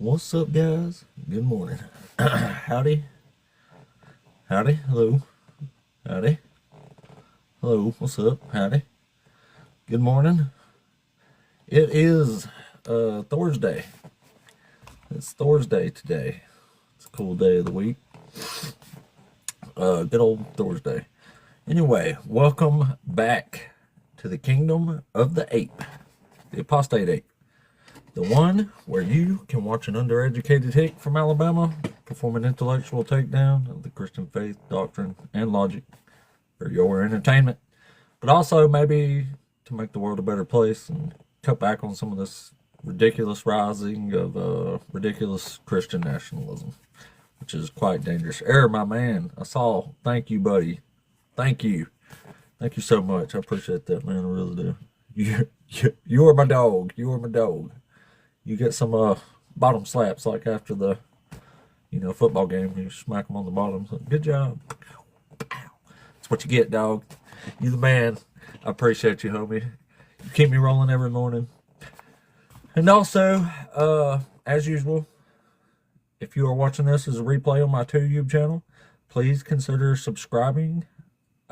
What's up, guys? Good morning. Howdy. Howdy. Hello. Howdy. Hello. What's up? Howdy. Good morning. It is Thursday. It's Thursday today. It's a cool day of the week. Good old Thursday. Anyway, welcome back to the kingdom of the ape, the apostate ape. The one where you can watch an undereducated hick from Alabama perform an intellectual takedown of the Christian faith, doctrine, and logic for your entertainment, but also maybe to make the world a better place and cut back on some of this ridiculous rising of ridiculous Christian nationalism, which is quite dangerous. My man, I saw. Thank you, buddy. Thank you. Thank you so much. I appreciate that, man. I really do. You are my dog. You are my dog. You get some bottom slaps like after the football game. You smack them on the bottom. So, good job. That's what you get, dog. You the man. I appreciate you, homie. You keep me rolling every morning. And also, as usual, if you are watching this as a replay on my YouTube channel, please consider subscribing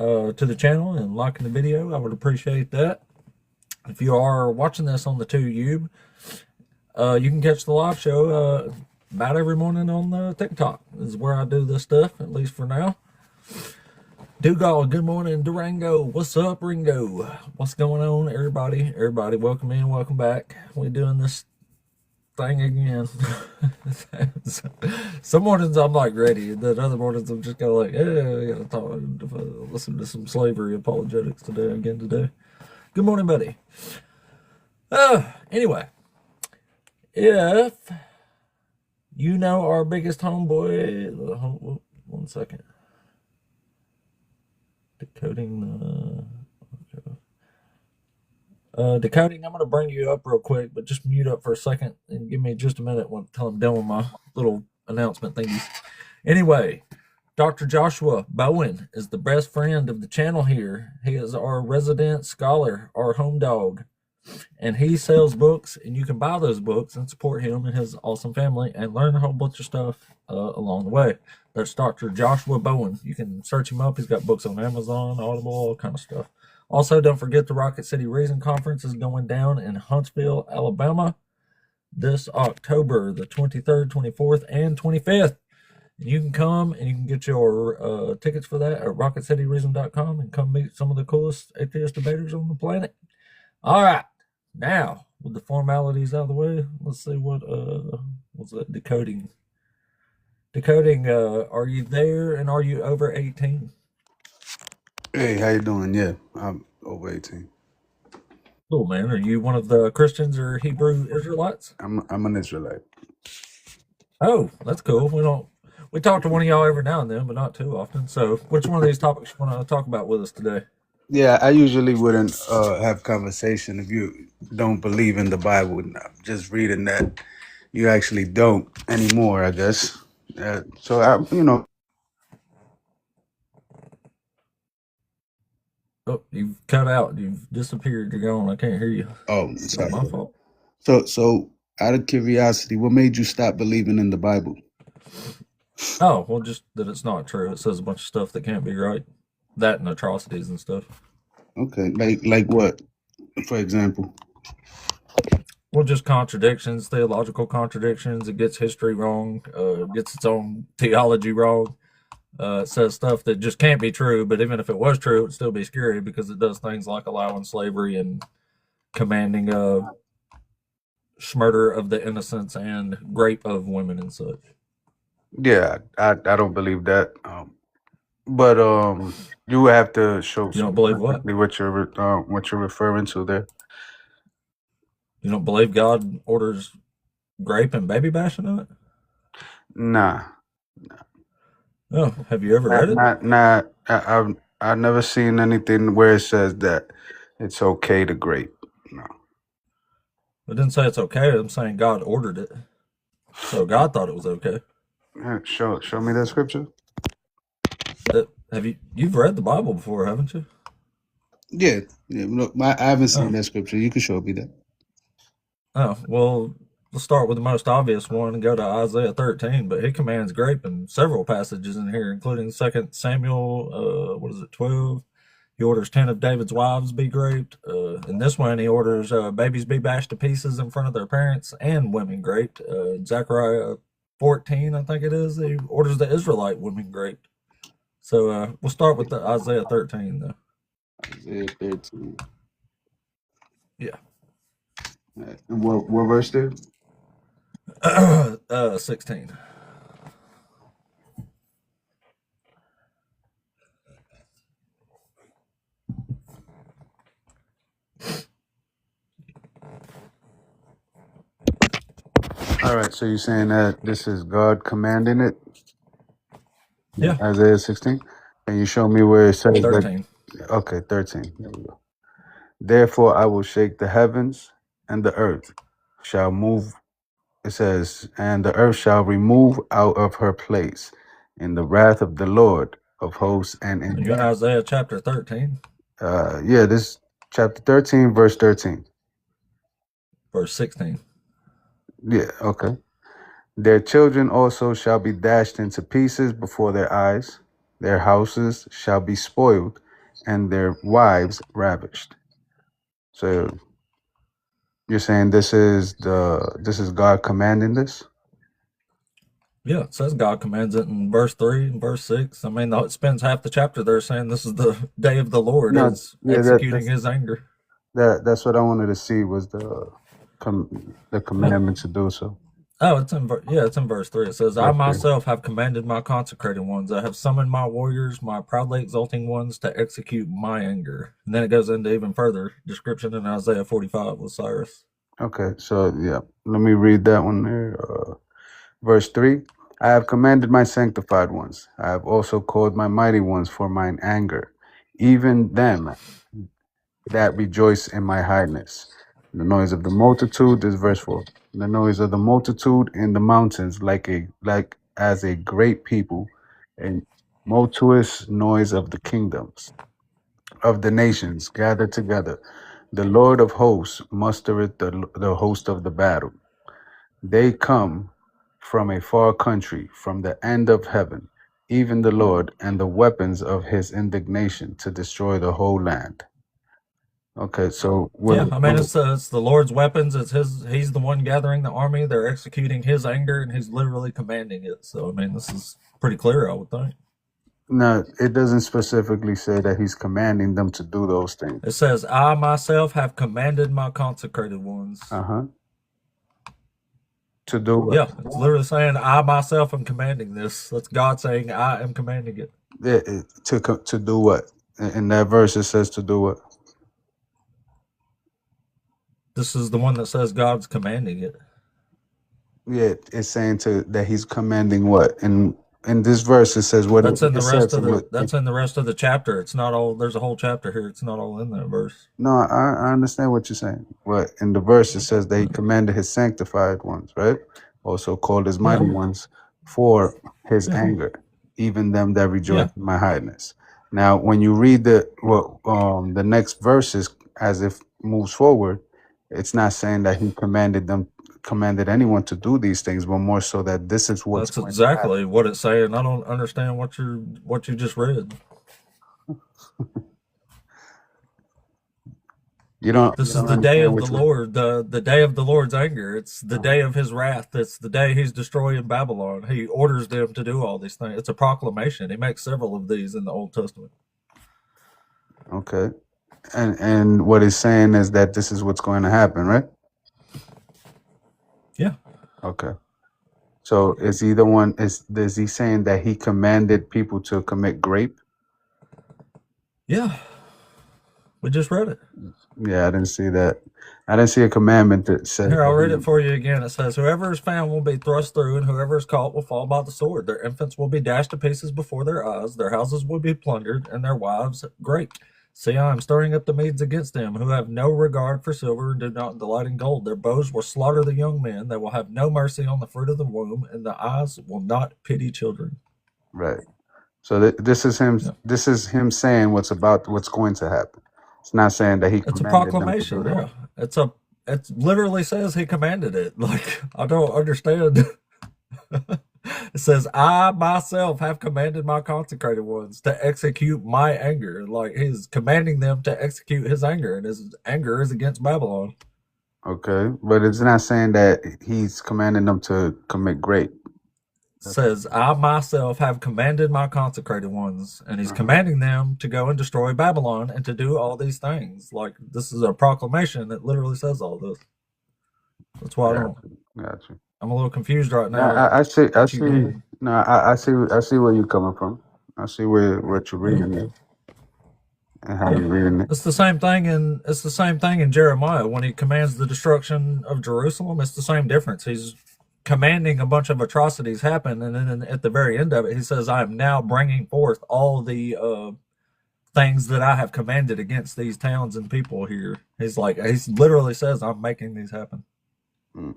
to the channel and liking the video. I would appreciate that. If you are watching this on the YouTube, you can catch the live show about every morning on TikTok. This is where I do this stuff, at least for now. Dougal, good morning. Durango, what's up, Ringo? What's going on, everybody? Everybody, welcome in, welcome back. We're doing this thing again. Some mornings I'm like ready, and then other mornings I'm just kind of like, I gotta talk, listen to some slavery apologetics today. Good morning, buddy. Anyway. If you know our biggest homeboy, one second. Decoding. Decoding, I'm going to bring you up real quick, but just mute up for a second and give me just a minute until I'm done with my little announcement thingies. Anyway, Dr. Joshua Bowen is the best friend of the channel here. He is our resident scholar, our home dog. And he sells books, and you can buy those books and support him and his awesome family and learn a whole bunch of stuff along the way. That's Dr. Joshua Bowen. You can search him up. He's got books on Amazon, Audible, all kind of stuff. Also, don't forget the Rocket City Reason Conference is going down in Huntsville, Alabama this October, the 23rd, 24th, and 25th. And you can come and you can get your tickets for that at rocketcityreason.com and come meet some of the coolest atheist debaters on the planet. All right, now with the formalities out of the way, let's see what's that decoding. Decoding, are you there and are you over 18? Hey, how you doing? Yeah, I'm over 18. Cool, man. Are you one of the Christians or Hebrew Israelites? I'm an Israelite. Oh, that's cool. We talk to one of y'all every now and then, but not too often. So, which one of these topics you want to talk about with us today? Yeah, I usually wouldn't have conversation if you don't believe in the Bible. Just reading that, you actually don't anymore, I guess. So Oh, you've cut out. You've disappeared. You're gone. I can't hear you. Oh, Is sorry. that my fault? So out of curiosity, what made you stop believing in the Bible? Oh, well, just that it's not true. It says a bunch of stuff that can't be right. That and atrocities and stuff. Okay, like what, for example? Well, just contradictions, theological contradictions. It gets history wrong, gets its own theology wrong. It says stuff that just can't be true, but even if it was true, it would still be scary because it does things like allowing slavery and commanding murder of the innocents and rape of women and such. Yeah, I don't believe that. But you would have to show You don't believe what? specifically what you're referring to there. You don't believe God orders grape and baby bashing of it? Nah. Oh, have you ever read it? I've never seen anything where it says that it's okay to grape. No. I didn't say it's okay. I'm saying God ordered it. So God thought it was okay. Show me that scripture. You've read the Bible before, haven't you? Yeah. Look, I haven't seen that scripture. You can show me that. Oh, well, let's start with the most obvious one and go to Isaiah 13. But he commands grape in several passages in here, including 2 Samuel, 12. He orders 10 of David's wives be raped. In this one, he orders babies be bashed to pieces in front of their parents and women raped. Zechariah 14, I think it is, he orders the Israelite women raped. So we'll start with the Isaiah 13, though. Isaiah 13. Yeah. And what verse there? 16. All right, so you're saying that this is God commanding it? Yeah. Isaiah 16? Can you show me where it says 13. that? Okay, 13. There we go. Therefore I will shake the heavens, and the earth shall move. It says, and the earth shall remove out of her place in the wrath of the Lord of hosts and in You in Isaiah chapter 13? yeah, this chapter 13, verse 13. Verse 16. Yeah, okay. Their children also shall be dashed into pieces before their eyes. Their houses shall be spoiled, and their wives ravished. So you're saying this is God commanding this? Yeah, it says God commands it in verse 3 and verse 6. I mean, it spends half the chapter there saying this is the day of the Lord. No, He's yeah, executing his anger. that's what I wanted to see was the commandment to do so. Oh, it's in verse 3. It says, I Verse 3. myself have commanded my consecrated ones. I have summoned my warriors, my proudly exulting ones, to execute my anger. And then it goes into even further description in Isaiah 45 with Cyrus. Okay, so yeah, let me read that one there. Verse 3, I have commanded my sanctified ones. I have also called my mighty ones for mine anger, even them that rejoice in my highness. The noise of the multitude, this is verse 4. The noise of the multitude in the mountains, like as a great people, a tumultuous noise of the kingdoms of the nations gathered together. The Lord of hosts mustereth the host of the battle. They come from a far country, from the end of heaven, even the Lord, and the weapons of his indignation to destroy the whole land. Okay, so Yeah, I mean, it's the Lord's weapons. It's his. He's the one gathering the army. They're executing his anger, and he's literally commanding it. So, I mean, this is pretty clear, I would think. no, it doesn't specifically say that he's commanding them to do those things. It says, I myself have commanded my consecrated ones. To do what? Yeah, it's literally saying, I myself am commanding this. That's God saying, I am commanding it. Yeah, to do what? In that verse, it says to do what? This is the one that says God's commanding it. Yeah, it's saying that he's commanding what? And in this verse, it says what? That's in the rest of the. That's in the rest of the chapter. It's not all. There's a whole chapter here. It's not all in that verse. No, I understand what you're saying. But in the verse, it says that he commanded his sanctified ones, right? Also called his mighty ones for his anger, even them that rejoice in my highness. Now, when you read the next verses, as if moves forward, it's not saying that he commanded anyone to do these things, but more so that this is what's That's exactly what it's saying. I don't understand what you just read. You don't. This is the day of the Lord, the day of the Lord's anger. It's the day of his wrath. It's the day he's destroying Babylon. He orders them to do all these things. It's a proclamation. He makes several of these in the Old Testament. Okay. And what he's saying is that this is what's going to happen, right? Yeah. Okay. So is he saying that he commanded people to commit rape? Yeah. We just read it. Yeah, I didn't see that. I didn't see a commandment that said. Here, I'll read it for you again. It says, whoever is found will be thrust through, and whoever is caught will fall by the sword. Their infants will be dashed to pieces before their eyes. Their houses will be plundered, and their wives raped. See, I am stirring up the Medes against them, who have no regard for silver and do not delight in gold. Their bows will slaughter the young men. They will have no mercy on the fruit of the womb, and the eyes will not pity children. Right. So this is him. Yeah. This is him saying what's going to happen. It's not saying that he. It's a proclamation. Yeah, it literally says he commanded it. Like, I don't understand. It says, I myself have commanded my consecrated ones to execute my anger. Like, he's commanding them to execute his anger, and his anger is against Babylon. Okay, but it's not saying that he's commanding them to commit rape. Says, I myself have commanded my consecrated ones, and he's Uh-huh. commanding them to go and destroy Babylon and to do all these things. Like, this is a proclamation that literally says all this. That's why I Got don't. you. Got you. I'm a little confused right Now now I see. I what you see. mean. No, I see where you're coming from. I see where what you're Yeah. reading it and how Yeah. you're reading it. It's the same thing in Jeremiah when he commands the destruction of Jerusalem. It's the same difference. He's commanding a bunch of atrocities happen, and then at the very end of it, he says, "I am now bringing forth all the things that I have commanded against these towns and people here." He literally says, "I'm making these happen." Mm.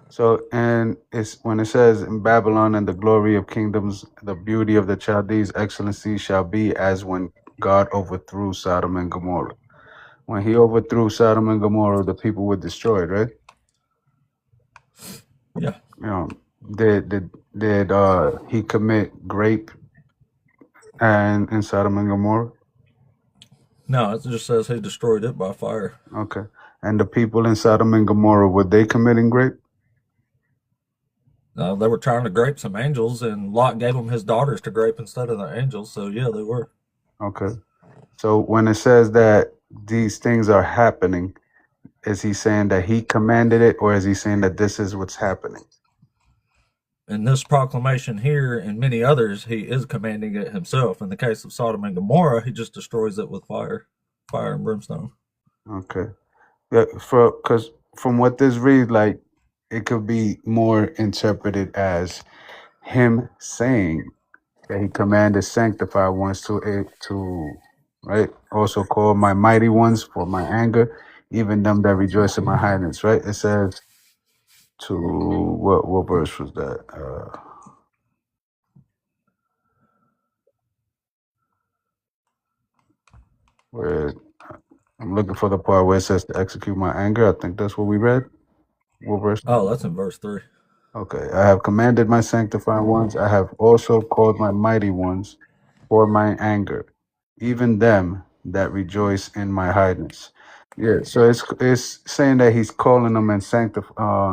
So, and it's when it says in Babylon and the glory of kingdoms, the beauty of the Chaldees' excellency shall be as when God overthrew Sodom and Gomorrah. When he overthrew Sodom and Gomorrah, the people were destroyed, right? Yeah. You know, did he commit rape and in Sodom and Gomorrah? No, it just says he destroyed it by fire. Okay. And the people in Sodom and Gomorrah, were they committing rape? They were trying to grape some angels, and Lot gave them his daughters to grape instead of the angels. So yeah, they were. Okay. So when it says that these things are happening, is he saying that he commanded it, or is he saying that this is what's happening? In this proclamation here and many others, he is commanding it himself. In the case of Sodom and Gomorrah, he just destroys it with fire and brimstone. Okay. Yeah, because from what this reads, like it could be more interpreted as him saying that he commanded sanctified ones to right, also call my mighty ones for my anger, even them that rejoice in my highness. Right. It says to what verse was that? Where I'm looking for the part where it says to execute my anger. I think that's what we read. What verse? Oh, that's in verse 3. Okay. I have commanded my sanctified ones. I have also called my mighty ones for my anger, even them that rejoice in my highness. Yeah. So it's saying that he's calling them and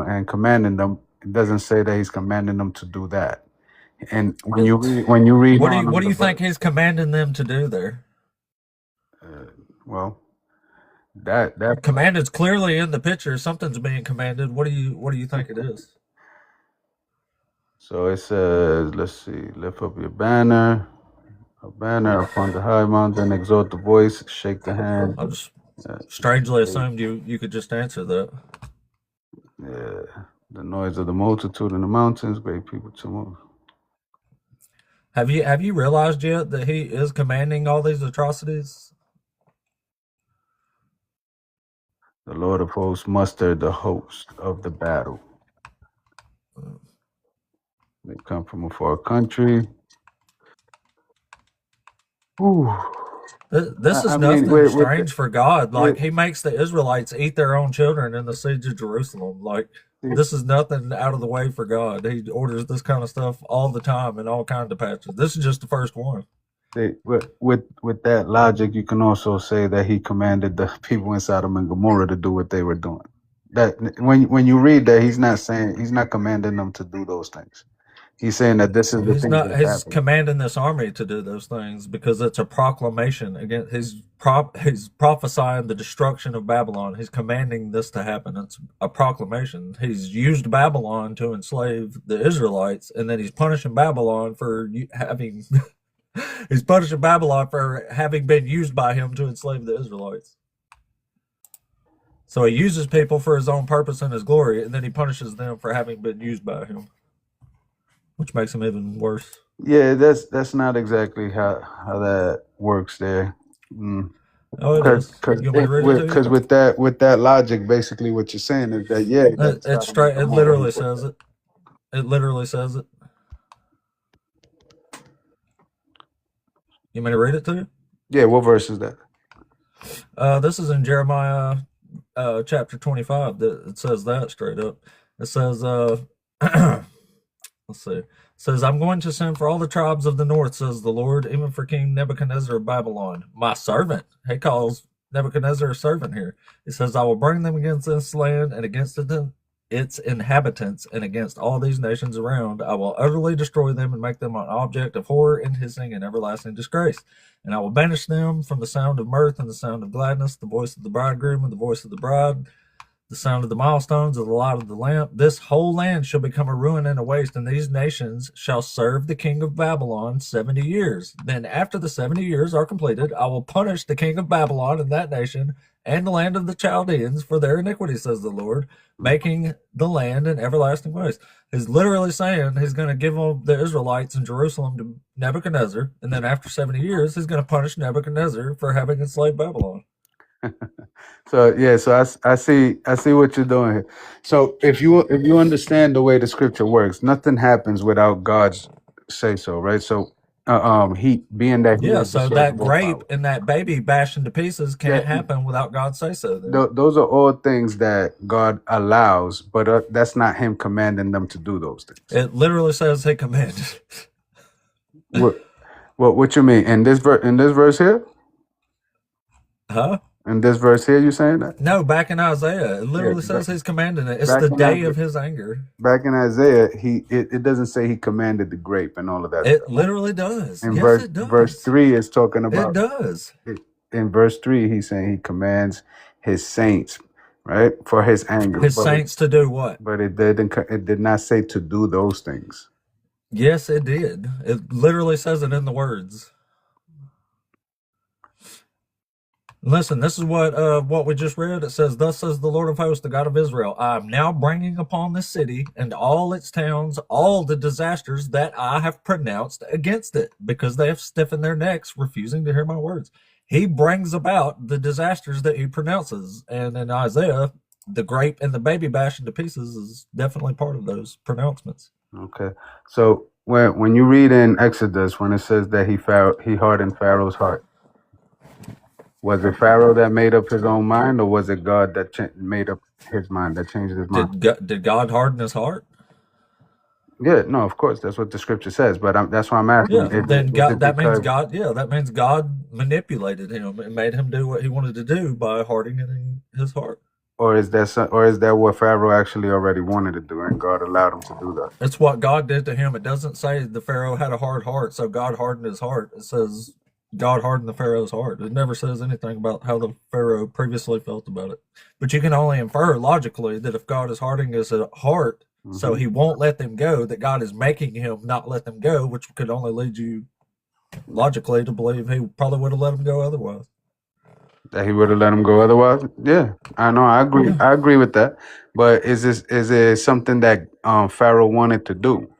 and commanding them. It doesn't say that he's commanding them to do that. And when you read on What in do the you think verse, he's commanding them to do there? well, that Commanded's clearly in the picture. Something's being commanded. What do you think it is? so it says, let's see, lift up your banner, a banner upon the high mountain, exalt the voice, shake the hand. I just Uh, strangely shake, assumed you could just answer that. the noise of the multitude in the mountains, great people to move. Have you realized yet that he is commanding all these atrocities? The Lord of hosts mustered the host of the battle. They come from a far country. Ooh. This is I mean, nothing strange for God. with Like, he makes the Israelites eat their own children in the siege of Jerusalem. Like, this is nothing out of the way for God. He orders this kind of stuff all the time in all kinds of patches. This is just the first one. with that logic, you can also say that he commanded the people in Sodom and Gomorrah to do what they were doing. That when you read that, he's not commanding them to do those things. He's saying that this is the He's thing not. that's He's happening. commanding this army to do those things because it's a proclamation against. He's prophesying the destruction of Babylon. He's commanding this to happen. It's a proclamation. He's used Babylon to enslave the Israelites, and then he's punishing Babylon for having. He's punishing Babylon for having been used by him to enslave the Israelites. So he uses people for his own purpose and his glory, and then he punishes them for having been used by him, which makes him even worse. Yeah, that's not exactly how that works there. Mm. Oh, it Cause, is. cause, You want me to it, read it with, to you? cause with that logic, basically what you're saying is that yeah, that It's Sodom and straight. It Gomorrah, he literally put says that. it. It literally says it. You want me to read it to you? Yeah, what verse is that? This is in Jeremiah chapter 25 that it says that straight up. It says, let's see. It says, I'm going to send for all the tribes of the north, says the Lord, even for King Nebuchadnezzar of Babylon, my servant. He calls Nebuchadnezzar a servant here. He says, I will bring them against this land and against its inhabitants and against all these nations around. I will utterly destroy them and make them an object of horror and hissing and everlasting disgrace. And I will banish them from the sound of mirth and the sound of gladness, the voice of the bridegroom and the voice of the bride, the sound of the milestones of the light of the lamp. This whole land shall become a ruin and a waste, and these nations shall serve the king of Babylon 70 years. Then after the 70 years are completed, I will punish the king of Babylon and that nation and the land of the Chaldeans for their iniquity, says the Lord, making the land an everlasting waste. He's literally saying he's going to give them the Israelites in Jerusalem to Nebuchadnezzar, and then after 70 years, he's going to punish Nebuchadnezzar for having enslaved Babylon. So yeah, so I see what you're doing here. So if you understand the way the scripture works, nothing happens without God's say so, right? So he being that he Yeah, has the so that source of all grape power. and that baby bashing to pieces can't Yeah, happen without God say so. Then those are all things that God allows, but that's not him commanding them to do those things. it literally says he commanded. What you mean in this verse here? Huh? In this verse here, you saying that? No, back in Isaiah, it literally Yeah, says he's commanding it. It's back the in day Isaiah, of his anger. back in Isaiah, it doesn't say he commanded the grape and all of that It stuff. literally does. In Yes, it verse does. 3 is talking It about does. in verse 3 he's saying he commands his saints, right, for his anger. His saints to do what? But it did not say to do those things. Yes, it did. It literally says it in the words. Listen, this is what we just read. It says, "Thus says the Lord of hosts, the God of Israel: I am now bringing upon this city and all its towns all the disasters that I have pronounced against it, because they have stiffened their necks, refusing to hear my words." He brings about the disasters that he pronounces, and in Isaiah, the grape and the baby bashing to pieces is definitely part of those pronouncements. Okay, so when you read in Exodus when it says that he hardened Pharaoh's heart, was it Pharaoh that made up his own mind, or was it God that made up his mind, that changed his mind? Did God harden his heart? Yeah, no, of course, that's what the scripture says. But that's why I'm asking. Yeah, then Is God. it That means because, God. Yeah, that means God manipulated him and made him do what he wanted to do by hardening his heart. or is that what Pharaoh actually already wanted to do, and God allowed him to do that? It's what God did to him. It doesn't say the Pharaoh had a hard heart, so God hardened his heart. It says God hardened the Pharaoh's heart. It never says anything about how the Pharaoh previously felt about it. But you can only infer logically that if God is hardening his heart, so he won't let them go, that God is making him not let them go, which could only lead you logically to believe he probably would have let them go otherwise. That he would have let him go otherwise? Yeah, I know. I agree. I agree with that. But is it something that Pharaoh wanted to do?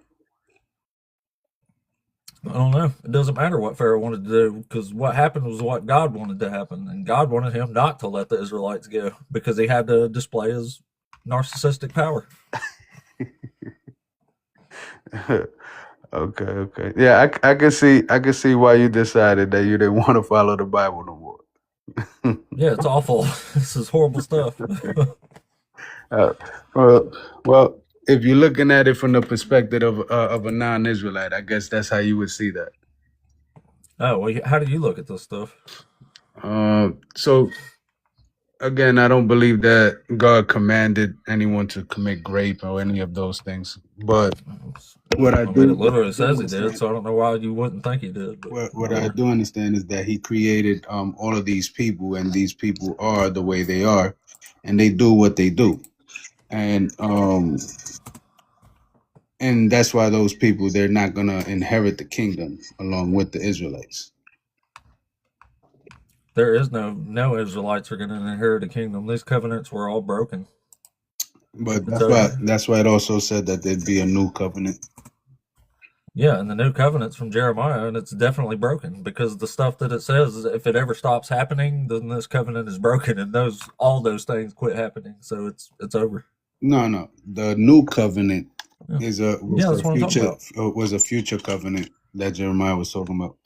I don't know. It doesn't matter what Pharaoh wanted to do, because what happened was what God wanted to happen, and God wanted him not to let the Israelites go because he had to display his narcissistic power. Okay. Yeah, I can see why you decided that you didn't want to follow the Bible no more. Yeah, it's awful. This is horrible stuff. Uh, well, if you're looking at it from the perspective of a non-Israelite, I guess that's how you would see that. Oh, well, how do you look at this stuff? So again, I don't believe that God commanded anyone to commit rape or any of those things. But what I I mean, do it literally says he did, so I don't know why you wouldn't think he did. But what I do understand is that he created all of these people, and these people are the way they are, and they do what they do, and that's why those people, they're not gonna inherit the kingdom along with the Israelites. there is no Israelites are going to inherit the kingdom. These covenants were all broken. But It's over. that's why it also said that there'd be a new covenant. Yeah, and the new covenant's from Jeremiah, and it's definitely broken, because the stuff that it says is if it ever stops happening, then this covenant is broken, and all those things quit happening. So it's over. No, the new covenant That's what I'm talking about. was a future covenant that Jeremiah was talking about.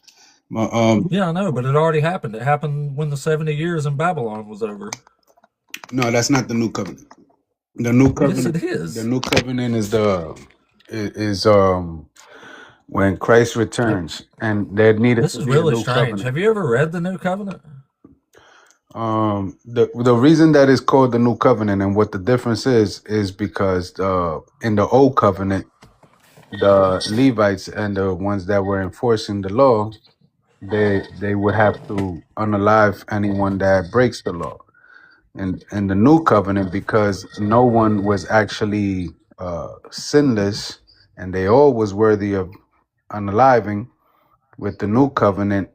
Yeah, I know, but it already happened. It happened when the 70 years in Babylon was over. No, that's not the new covenant. The new Yes, covenant. it is. The new covenant is when Christ returns, and there needed This to is be a really new strange. covenant. Have you ever read the New Covenant? The reason that it's called the new covenant and what the difference is because in the old covenant, the Levites and the ones that were enforcing the law, they would have to unalive anyone that breaks the law. And in the new covenant, because no one was actually sinless and they all was worthy of unaliving, with the new covenant,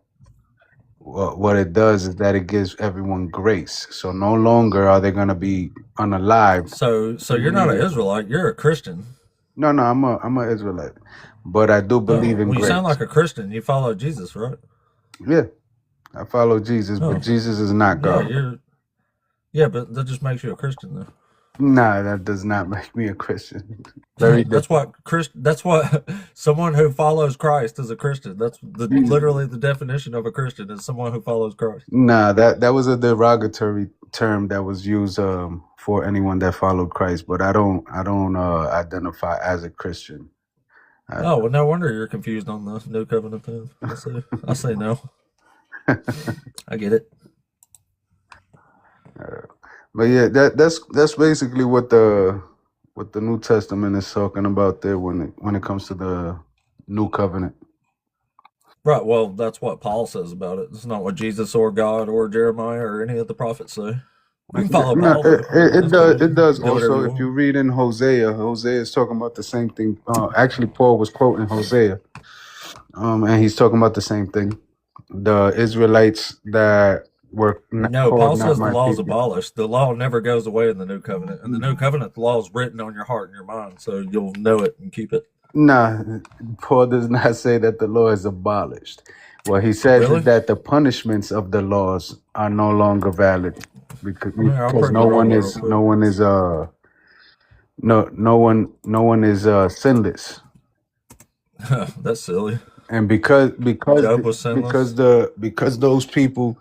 what it does is that it gives everyone grace. So no longer are they going to be unalived. So you're not an Israelite. You're a Christian. No, no, I'm a Israelite, but I do believe Oh, in well, you sound grace. like a Christian. You follow Jesus, right? Yeah, I follow Jesus, but Oh, Jesus is not yeah. God. Yeah, but that just makes you a Christian, though. Nah, that does not make me a Christian. Very That's different. what That's what someone who follows Christ is a Christian. That's literally the definition of a Christian is someone who follows Christ. Nah, that was a derogatory term that was used for anyone that followed Christ, but I don't identify as a Christian. I, Oh well, no wonder you're confused on the New Covenant. Then I say no. I get it. but yeah, that's basically what the New Testament is talking about there when it comes to the new covenant. Right. Well, that's what Paul says about it. It's not what Jesus or God or Jeremiah or any of the prophets say. You can follow No, Paul though. I mean, it that's does. cool. It does Do whatever also. you If you want. read in Hosea, Hosea is talking about the same thing. Actually, Paul was quoting Hosea, and he's talking about the same thing. The Israelites that were No, called Paul not says the my law is people. abolished. The law never goes away in the New Covenant. In the New Covenant, the law is written on your heart and your mind, so you'll know it and keep it. Nah, Paul does not say that the law is abolished. What he says is Really? that the punishments of the laws are no longer valid Here, I'll because prove it wrong real quick. no one is sinless. That's silly. And because because Job was because sinless. the because those people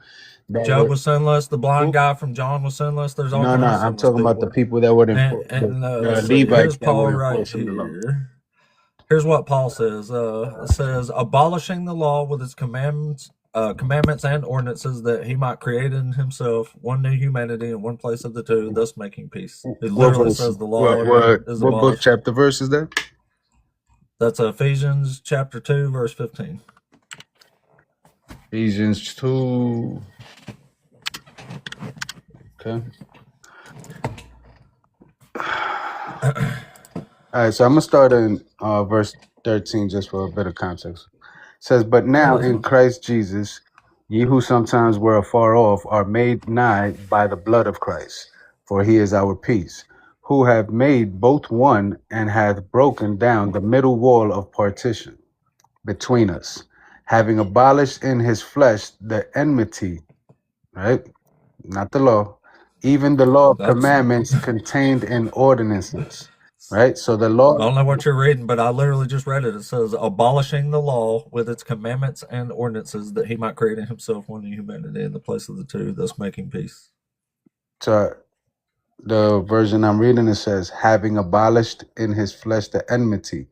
that Job were was sinless. The blind who guy from John was sinless. There's all no, kinds of I'm sinless talking about the people. people that were Let's the see. Levites Here's that were Paul right enforcing the law. here. Here's what Paul says. It says, abolishing the law with its commandments and ordinances, that he might create in himself one new humanity in one place of the two, thus making peace. It What literally verse? says the law is What book abolished. chapter verse is that? That's Ephesians chapter 2, verse 15. Ephesians 2. Okay. All right, so I'm gonna start in verse 13 just for a bit of context. It says, "But Yeah, now that's in fine. Christ Jesus, ye who sometimes were afar off are made nigh by the blood of Christ, for he is our peace, who have made both one and hath broken down the middle wall of partition between us, having abolished in his flesh the enmity," right? Not the law, even the law of That's commandments contained in ordinances, right? So the I law, don't know what you're reading, but I literally just read it. It says, abolishing the law with its commandments and ordinances, that he might create in himself one new humanity in the place of the two, thus making peace. to the version I'm reading, it says, having abolished in his flesh the enmity,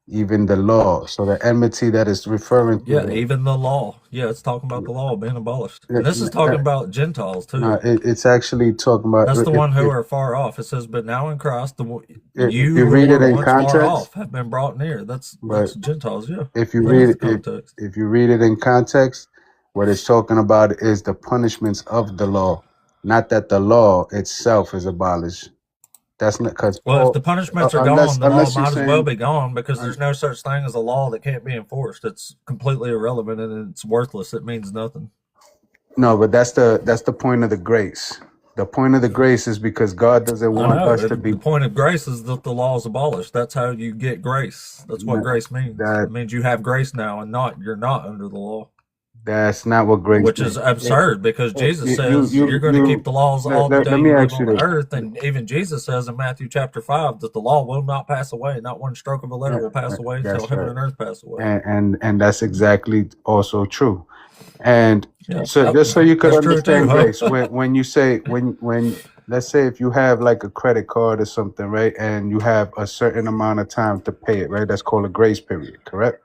even the law. So the enmity that is referring Yeah, to even the law. Yeah, it's talking about the law being abolished. And this is talking the, about Gentiles no, too. it's actually talking about That's the one who are far off. It says, but now in Christ, if you you who read it were in once far context, off have been brought near. That's but Gentiles, yeah. if you That is read the context. if you read it in context, what it's talking about is the punishments of the law, not that the law itself is abolished. That's not because Well, if the Paul, punishments are gone, the law unless you're might as well saying be gone, because un- there's no such thing as a law that can't be enforced. It's completely irrelevant and it's worthless. It means nothing. no, but that's the point of the grace. The point of the grace is because God doesn't I want know. us to And the be point of grace is that the law is abolished. That's how you get grace. That's what grace means. that It means you have grace now and you're not under the law. that's not what grace Which is means. absurd because Jesus says you're going to keep the laws all the day Let me you live ask you on the this. earth. And even Jesus says in Matthew chapter 5 that the law will not pass away. Not one stroke of a letter will pass away until That's heaven right. and earth pass away. And that's exactly also true. And Yeah, so just so you could that's true too, understand huh? grace, when you say when let's say if you have like a credit card or something, right, and you have a certain amount of time to pay it, right? That's called a grace period, correct?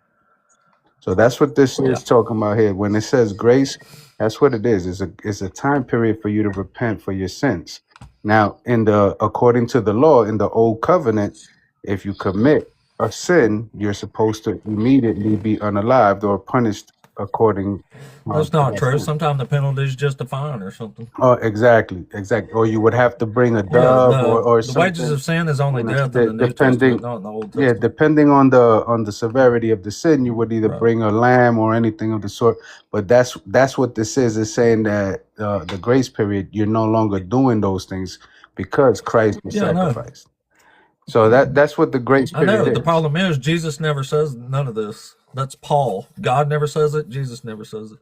So that's what this Yeah. is talking about here. When it says grace, that's what it is. It's a time period for you to repent for your sins. Now, in the according to the law in the old covenant, if you commit a sin, you're supposed to immediately be unalived or punished according That's to not that true. sin. Sometimes the penalty is just a fine or something. Oh, exactly, exactly. Or you would have to bring a Yeah, dove or the wages something. of sin is only death in the New Testament, Depending, not in the Old yeah, Testament. depending on the severity of the sin, you would either Right. bring a lamb or anything of the sort. But that's what this is. It's saying that the grace period, you're no longer doing those things because Christ was Yeah, I know. sacrificed. So that's what the grace I know. period The is. problem is Jesus never says none of this. That's Paul. God never says it. Jesus never says it.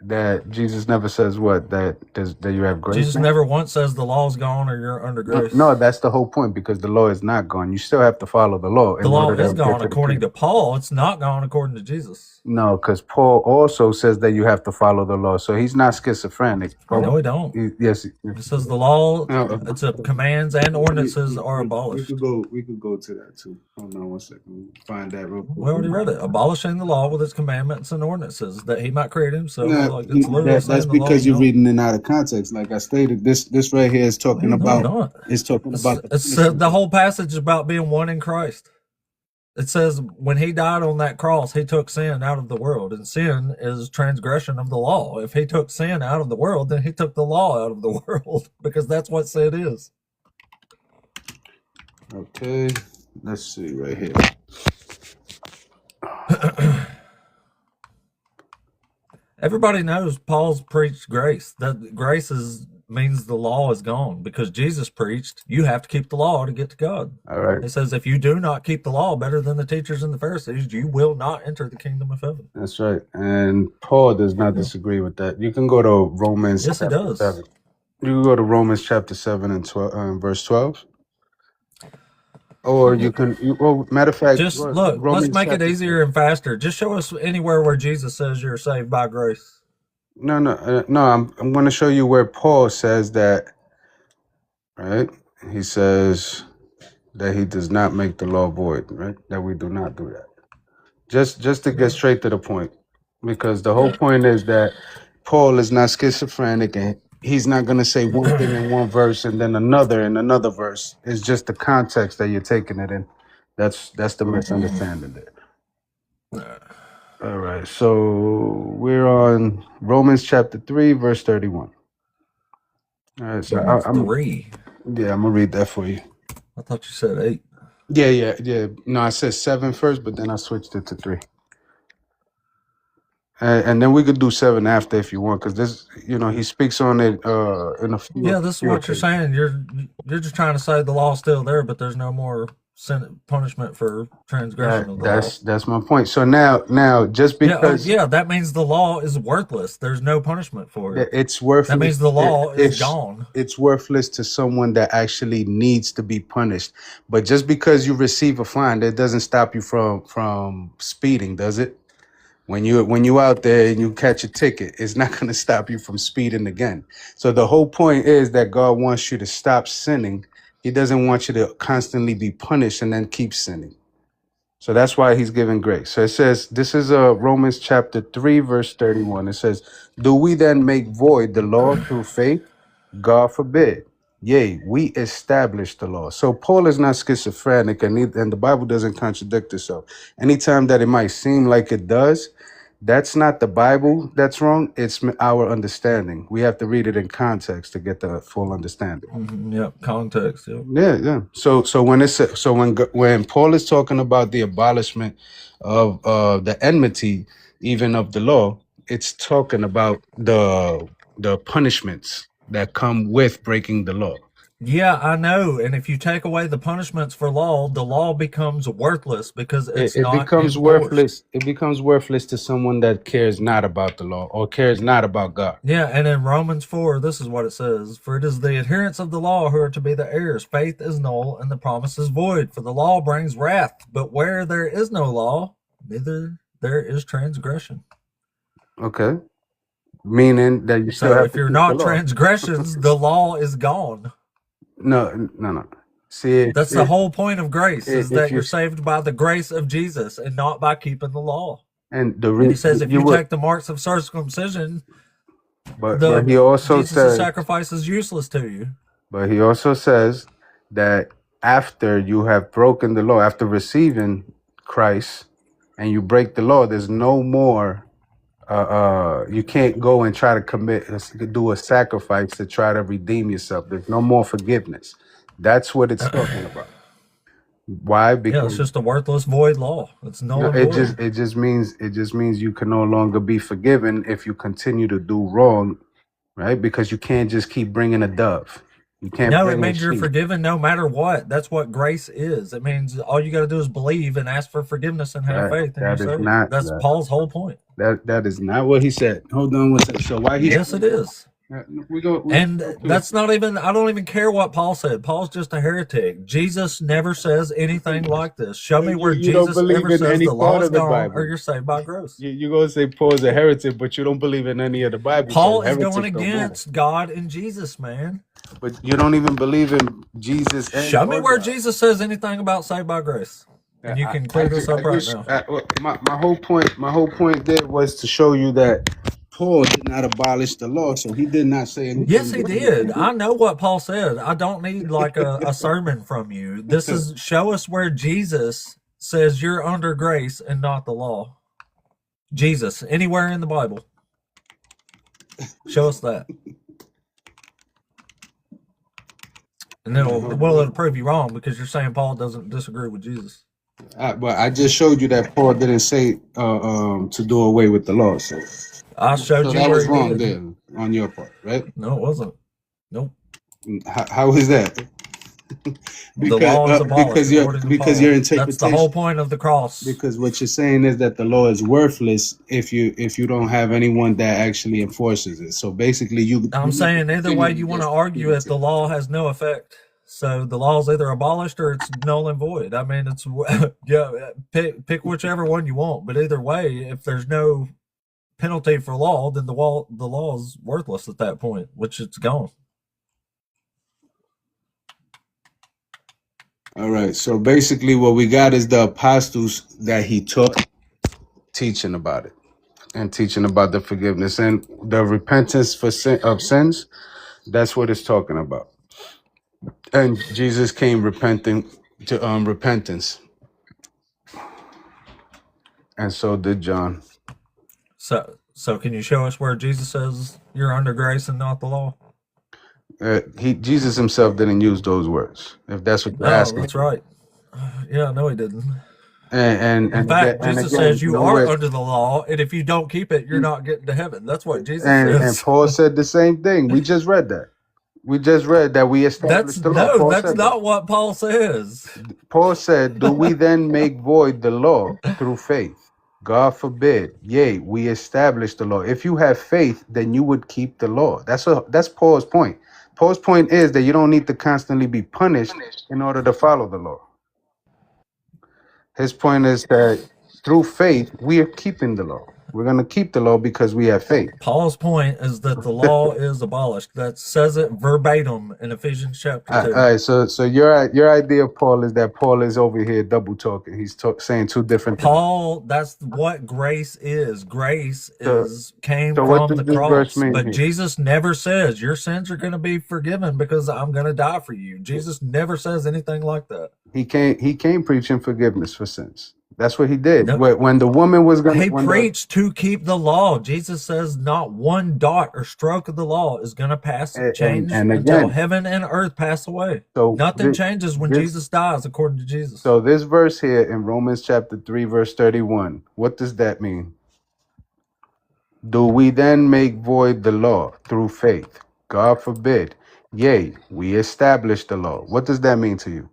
That Jesus never says what that you have grace Jesus now. never once says the law's gone or you're under No, grace. that's the whole point because the law is not gone. You still have to follow the law The in law order is to get gone to the according to kingdom. Paul. It's not gone according to Jesus. No, because Paul also says that you have to follow the law. So he's not schizophrenic. No, Paul, we don't. yes. It says the law, No, it's a commands and ordinances are we could abolished. go. We could go to that too. Hold on one second. Find that real We already read quick. it. Abolishing the law with its commandments and ordinances that he might create himself. No, Like it's literally that's saying the law's because you're gone. reading it out of context. Like I stated, this right here is talking No, I'm about not. the It's punishment. the whole passage is about being one in Christ. It says when he died on that cross, he took sin out of the world, and sin is transgression of the law. If he took sin out of the world, then he took the law out of the world because that's what sin is. Okay, let's see right here. Everybody knows Paul's preached grace. That grace means the law is gone because Jesus preached you have to keep the law to get to God. All right, He says if you do not keep the law better than the teachers and the Pharisees, you will not enter the kingdom of heaven. that's right. And Paul does not Yeah. disagree with that. You can go to Romans Yes, he chapter does. 7. You can go to Romans chapter 7 and 12, verse 12. Or you can, matter of fact, Just look, let's Romans make it chapter. easier and faster. Just show us anywhere where Jesus says you're saved by grace. No. I'm going to show you where Paul says that. Right? He says that he does not make the law void. Right? That we do not do that. Just to get straight to the point, because the whole Yeah. point is that Paul is not schizophrenic and he's not going to say one thing in one verse and then another in another verse. It's just the context that you're taking it in. That's the misunderstanding there. All right, so we're on Romans chapter 3, verse 31. All right, so Romans I'm 3. I'm gonna read that for you. I thought you said 8. Yeah. No, I said 7 first, but then I switched it to 3. And then we could do 7 after if you want, because this, he speaks on it in a few Yeah, this is what you're occasions. saying. You're just trying to say the law's still there, but there's no more punishment for transgression of the law. That's my point. So now, just because Yeah, that means the law is worthless. There's no punishment for it. it's worthless, That means the law is gone. It's worthless to someone that actually needs to be punished. But just because you receive a fine, that doesn't stop you from speeding, does it? When you out there and you catch a ticket, it's not going to stop you from speeding again. So the whole point is that God wants you to stop sinning. He doesn't want you to constantly be punished and then keep sinning. So that's why he's giving grace. So it says, this is Romans chapter 3, verse 31. It says, do we then make void the law through faith? God forbid. Yea, we establish the law. So Paul is not schizophrenic, and the Bible doesn't contradict itself. Anytime that it might seem like it does, that's not the Bible that's wrong. It's our understanding. We have to read it in context to get the full understanding. Yep, context. Yep. Yeah. So when Paul is talking about the abolishment of the enmity, even of the law, it's talking about the punishments that come with breaking the law. Yeah, I know. And if you take away the punishments for law, the law becomes worthless because it's It not becomes enforced. worthless. It becomes worthless to someone that cares not about the law or cares not about God. Yeah, and in Romans 4, this is what it says. For it is the adherents of the law who are to be the heirs. Faith is null and the promise is void. For the law brings wrath. But where there is no law, neither there is transgression. Okay. meaning that you still So have if to you're keep the not law. transgressions, the law is gone. No, no, no. See, That's the whole point of grace, is if that you you're saved by the grace of Jesus and not by keeping the law. and And he says if you you would, take the marks of circumcision, but he also Jesus' says, sacrifice is useless to you. but he also says that after you have broken the law, after receiving Christ, and you break the law, there's no more. You can't go and try to do a sacrifice to try to redeem yourself. There's no more forgiveness. That's what it's talking about. Why? Yeah, it's Because just a worthless void law. It's no, null and void. it just means you can no longer be forgiven if you continue to do wrong, right? Because you can't just keep bringing a dove. You can't No, it bring a means you're sheep. forgiven no matter what. That's what grace is. It means all you got to do is believe and ask for forgiveness and have faith, and you're That is saved. not That's Paul's whole point. that is not what he said. Hold on one second. So why he? Yes, it is. We And okay. that's not even, I don't even care what Paul said. Paul's just a heretic. Jesus never says anything like this. Show me where You don't Jesus believe ever in says any the law part is of the gone or Bible. you're saved by grace. You're going to say Paul's a heretic, but you don't believe in any of the Bible, so Paul is going heretics don't matter. against God and Jesus, man. But you don't even believe in Jesus and Show me or where God. Jesus says anything about saved by grace. And you can clear this up right now. My whole point there was to show you that Paul did not abolish the law, so he did not say Yes, anything he that did. I know what Paul said. I don't need like a sermon from you. This is show us where Jesus says you're under grace and not the law. Jesus, anywhere in the Bible. Show us that. And then it'll prove you wrong because you're saying Paul doesn't disagree with Jesus. But I just showed you that Paul didn't say to do away with the law, so I showed you that where was he wrong did. there on your part, right? No, it wasn't. Nope. How is that? The law is abolished according to Because your Paul. That's the whole interpretation. point of the cross. Because what you're saying is that the law is worthless if you don't have anyone that actually enforces it. So basically, I'm saying either way you want to argue it, the law has no effect. So the law is either abolished or it's null and void. I mean, it's yeah, pick whichever one you want. But either way, if there's no penalty for law, then the law is worthless at that point, which it's gone. All right. So basically, what we got is the apostles that he taught, teaching about it and teaching about the forgiveness and the repentance for of sins. That's what it's talking about. And Jesus came repenting to repentance, and so did John. So can you show us where Jesus says you're under grace and not the law? Jesus himself didn't use those words. If that's what you're Oh, asking. that's right. Yeah, no, he didn't. And In fact, and Jesus again, says you are nowhere. under the law, and if you don't keep it, you're not getting to heaven. That's what Jesus And says. Paul said the same thing. We just read that. We just read that we established the law. Paul That's said that. not what Paul says. Paul said, "Do we then make void the law through faith? God forbid. Yea, we establish the law. If you have faith, then you would keep the law." That's Paul's point. Paul's point is that you don't need to constantly be punished in order to follow the law. His point is that through faith, we are keeping the law. We're going to keep the law because we have faith. Paul's point is that the law is abolished. That says it verbatim in Ephesians chapter 2. All right, so your idea of Paul is that Paul is over here double talking. He's saying two different things. Paul, that's what grace is. Grace came So what from does the this verse cross. mean But here? Jesus never says your sins are going to be forgiven because I'm going to die for you. Jesus never says anything like that. He came preaching forgiveness for sins. That's what he did. No, When the woman was gonna, he preached to keep the law. Jesus says not one dot or stroke of the law is going to change and until again, heaven and earth pass away. so Nothing changes when Jesus dies, according to Jesus. So this verse here in Romans chapter 3, verse 31, what does that mean? Do we then make void the law through faith? God forbid. Yea, we establish the law. What does that mean to you?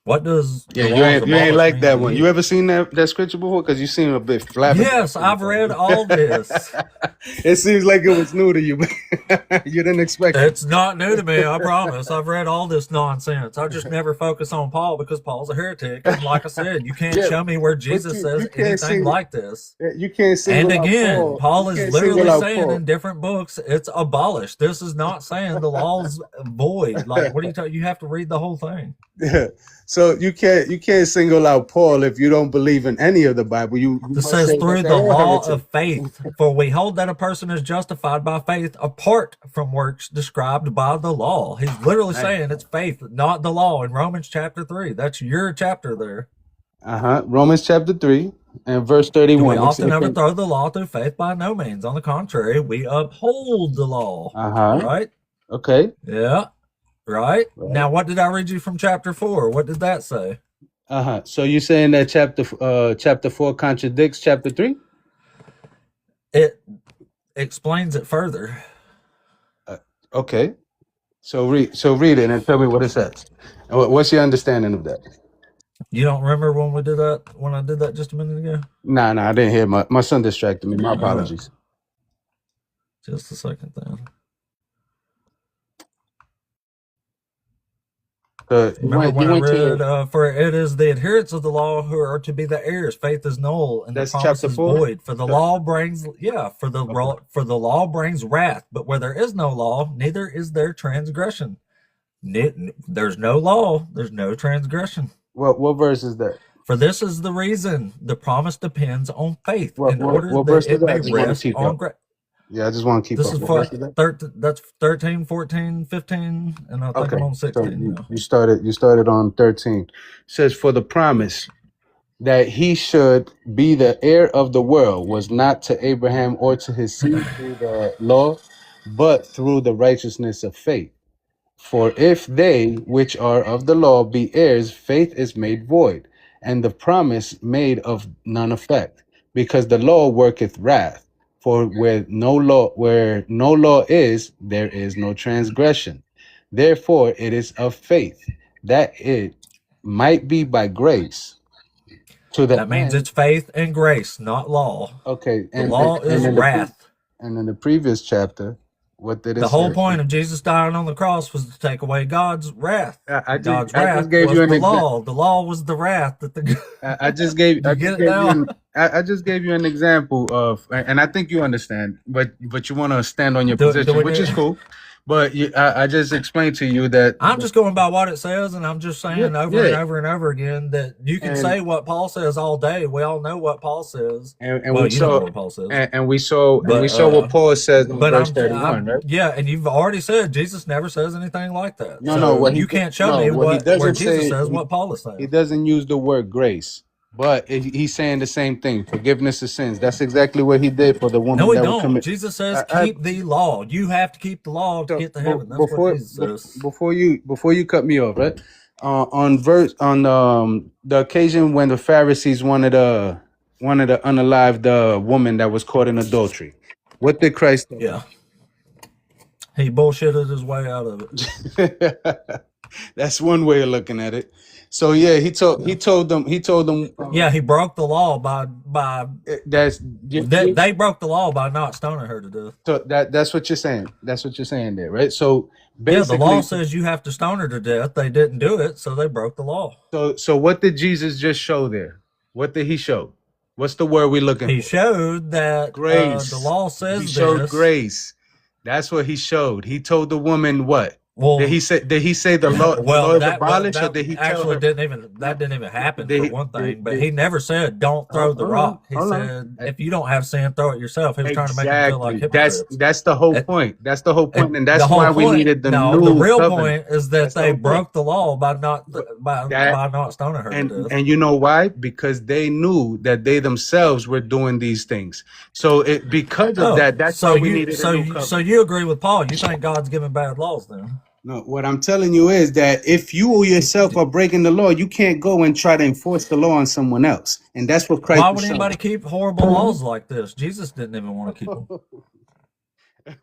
What does Yeah, the laws you ain't abolished like mean that to one. You you? ever seen that scripture before? Because you seem a bit Yes, flabbergasted I've with read all this. that. It seems like it was new to you. You didn't expect it. It's not new to me, I promise. I've read all this nonsense. I just never focus on Paul because Paul's a heretic. And like I said, you can't Yeah, show me where but Jesus says anything like this. you can't And single out again, Paul. You Paul is can't single literally out saying Paul. in different books it's abolished. This is not saying the law's void. Like, what are you talking? You have to read the whole thing. Yeah. So you can't single out Paul if you don't believe in any of the Bible. You It must says say that through the they're a law heretic. of faith, for we hold that a person is justified by faith apart from works described by the law. He's literally Right. saying it's faith, not the law in Romans chapter 3. That's your chapter there. Romans chapter 3 and verse Do we 31. often overthrow the law through faith? By no means. On the contrary, we uphold the law. Uh-huh. Right? Okay. Yeah. Right? Right. Now, what did I read you from chapter 4? What did that say? So you're saying that chapter 4 contradicts chapter 3? It explains it further. Okay. So read it and tell me what it says. And what's your understanding of that? You don't remember when we did that, when I did that just a minute ago? Nah, I didn't hear my son distracted me. My All right. apologies. Just a second then. Remember when I read, for it is the adherents of the law who are to be the heirs. Faith is null, and the That's promise chapter is 4? void. For the law brings, for the law brings wrath. But where there is no law, neither is there transgression. There's no law, there's no transgression. What verse is that? For this is the reason the promise depends on faith, in order What verse that is it that? I may just want to rest keep on up. grace. Yeah, I just want to keep This up. is What for verse is that? that's 13, 14, 15, and I think I'm on 16 now. You started on 13. It says, for the promise that he should be the heir of the world was not to Abraham or to his seed through the law, but through the righteousness of faith. For if they which are of the law be heirs, faith is made void, and the promise made of none effect, because the law worketh wrath. For where no law is, there is no transgression. Therefore it is of faith, that it might be by grace to the That means end. it's faith and grace, not law. Okay, The law is wrath. and in the previous chapter, what did it The whole say? point of Jesus dying on the cross was to take away God's wrath. God's I wrath just gave was you an the example. law. The law was the wrath that the. I just gave You get it now? I just gave you an example of, and I think you understand, but you want to stand on your Do position, we which is need- cool. But I just explained to you that I'm just going by what it says, and I'm just saying over and yeah. over and over again that you can And- say what Paul says all day. We all know what Paul says. and Well, we you don't know saw what Paul says. and we saw But, what Paul says in But verse 31, right? yeah, and you've already said Jesus never says anything like that. No, so no, what he you can't show no, me what he where doesn't Jesus say- says he- what Paul is He saying. doesn't use the word grace, but he's saying the same thing: forgiveness of sins. That's exactly what he did for the woman No, he that was don't. committed. Jesus says, I- "Keep the law." You have to keep the law to get to heaven. That's what Jesus says. Before you cut me off, right? On the occasion when the Pharisees wanted to unalive the woman that was caught in adultery, what did Christ tell Yeah, he bullshitted his way out of it. them? That's one way of looking at it. So yeah, he told them Yeah, he broke the law by they broke the law by not stoning her to death. So that's what you're saying. That's what you're saying there, right? So Yeah, the basically, law says you have to stone her to death. They didn't do it, so they broke the law. so what did Jesus just show there? What did he show? What's the word we're looking He for? showed that Grace. the law says He showed this. grace. That's what he showed. He told the woman what? Well, Did he say the law, the law is abolished, or did he tell actually her? didn't even happen Did for he- one thing? did- But did- he never said don't throw the Hold on, rock. He hold said on. if you don't have sin, throw it yourself. He was trying to make them feel like hypocrites. That's the whole point. That's the whole point, and that's the whole why we point- needed the no, new the real covenant. point is that That's the they whole point. broke the law by not stoning her to death. And you know why? Because they knew that they themselves were doing these things. So because of that, that's why we needed a new covenant. So you agree with Paul? You think God's giving bad laws then? No, what I'm telling you is that if you yourself are breaking the law, you can't go and try to enforce the law on someone else. And that's what Christ Why was would showing. anybody keep horrible laws like this? Jesus didn't even want to keep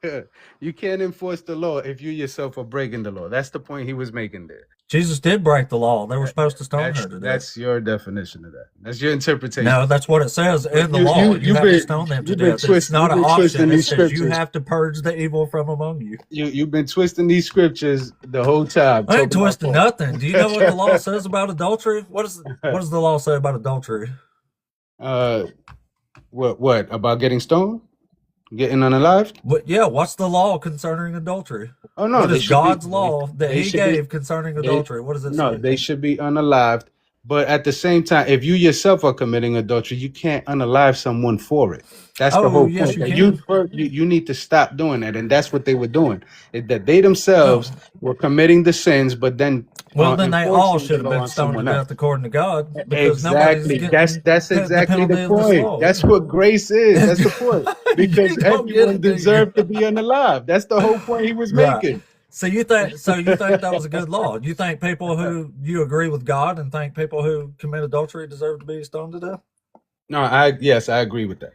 them. You can't enforce the law if you yourself are breaking the law. That's the point he was making there. Jesus did break the law. They were supposed to stone her to death. That's your definition of that. That's your interpretation. No, that's what it says in the law. You have to stone them to death. It's not an option. It says you have to purge the evil from among you. You've been twisting these scriptures the whole time. I ain't twisting nothing. Do you know what the law says about adultery? What does the law say about adultery? What about getting stoned? Getting unalived? Yeah, what's the law concerning adultery? Oh no, what is God's law that He gave concerning adultery? What does it say? No, they should be unalived. But at the same time, if you yourself are committing adultery, you can't unalive someone for it. That's the whole point. You need to stop doing that, and that's what they were doing. That they themselves were committing the sins, but then then they all should have been stoned to death according to God. Exactly. That's exactly the point. That's what grace is. That's the point. Because everyone deserved to be unalive. That's the whole point he was making. So you think that was a good law? You think people who you agree with God and think people who commit adultery deserve to be stoned to death? No, yes, I agree with that.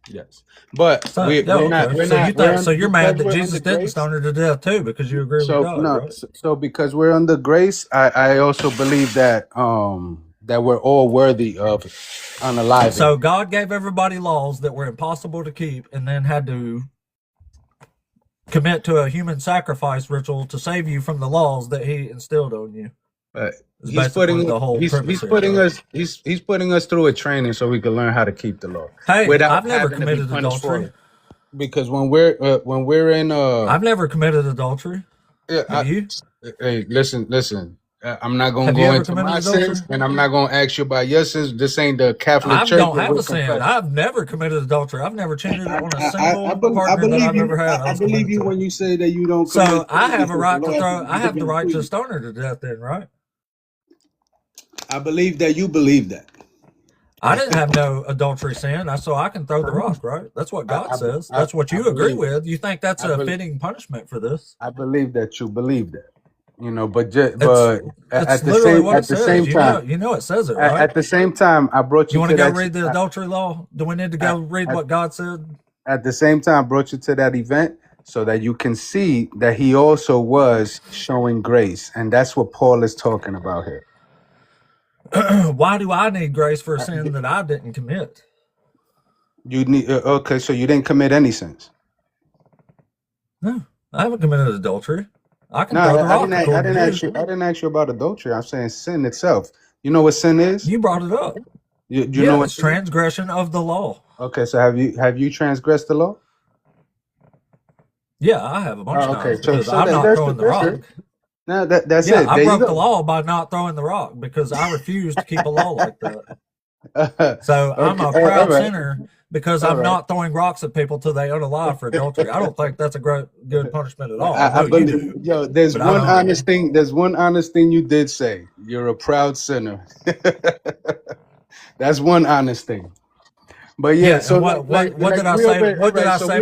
Yes, but so you're mad that Jesus didn't stone her to death too because you agree with God? No, right? So because we're under grace, I also believe that that we're all worthy of unaliving. So God gave everybody laws that were impossible to keep, and then had to commit to a human sacrifice ritual to save you from the laws that He instilled on you. He's putting us through a training so we can learn how to keep the law. Hey, I've never committed adultery. Because when we're in I've never committed adultery. Yeah, you? Hey, listen. I'm not going to go into my sins, and I'm not going to ask you about your sins. This ain't the Catholic Church. I don't have a sin. I've never committed adultery. I've never cheated on a single partner that I've ever had. I believe you when you say that you don't. So I have a right to throw. I have the right to stone her to death. Then, right? I believe that you believe that. I didn't have no adultery sin, so I can throw the rock, right? That's what God says. That's what you agree with. You think that's a fitting punishment for this? I believe that you believe that. But at the same time, it says it, right? At the same time, I brought you. You want to go read the adultery law? Do we need to go read what God said? At the same time, I brought you to that event so that you can see that He also was showing grace, and that's what Paul is talking about here. Why do I need grace for a sin that I didn't commit? You need okay, so you didn't commit any sins. No, I haven't committed adultery. I can throw the rock. I didn't ask you about adultery. I'm saying sin itself. You know what sin is? You brought it up. You know what? It's transgression of the law. Okay, so have you transgressed the law? Yeah, I have a bunch of times because so I'm not throwing the rock. No, that's it. I broke the law by not throwing the rock because I refuse to keep a law like that. So I'm a proud sinner because I'm not throwing rocks at people till they unalive for adultery. I don't think that's a good punishment at all. I believe, there's one honest thing. There's one honest thing you did say. You're a proud sinner. That's one honest thing. But so what did I say? What did I say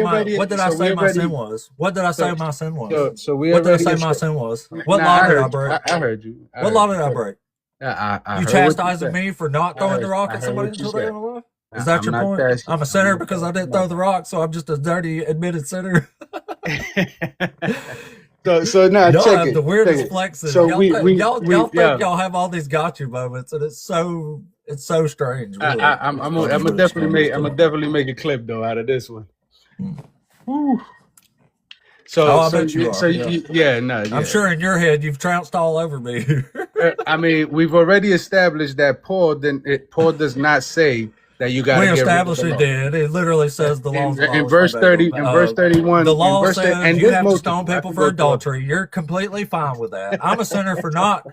my sin was? What did I say my sin was? What did I say my sin was? What law did I break? I heard you. What law did I break? You chastising me for not throwing the rock at somebody until they're alive? Is that your point? I'm a sinner because I didn't throw the rock, so I'm just a dirty admitted sinner. So now y'all check have it. the weirdest flexes. So y'all think y'all have all these gotcha moments, and it's so strange. Really. I'm gonna definitely make a clip though out of this one. Whew. I bet you are. I'm sure in your head you've trounced all over me. I mean, we've already established that Paul does not say that you got to. We established it did. It literally says the law. In verse 30, in verse 31, the law says you have to stone people for adultery. You're completely fine with that. I'm a sinner for not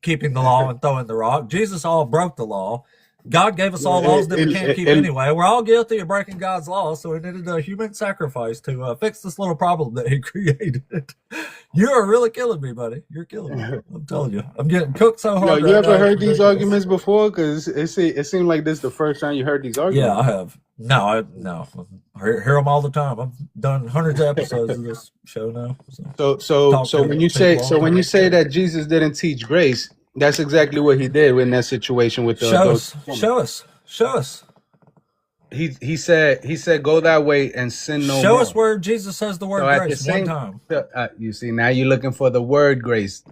keeping the law and throwing the rock. Jesus all broke the law. God gave us all laws that we can't keep anyway. We're all guilty of breaking God's law, so we needed a human sacrifice to fix this little problem that He created. You are really killing me, buddy. You're killing me. I'm telling you. I'm getting cooked so hard. You ever heard these arguments before? Because it seemed like this is the first time you heard these arguments. Yeah, I have. No. I hear them all the time. I've done hundreds of episodes of this show now. So when you say that Jesus didn't teach grace, that's exactly what He did in that situation with the show us. he said go that way and sin no Show more. us where Jesus says the word So at the grace one same, time. you see, now you're looking for the word grace.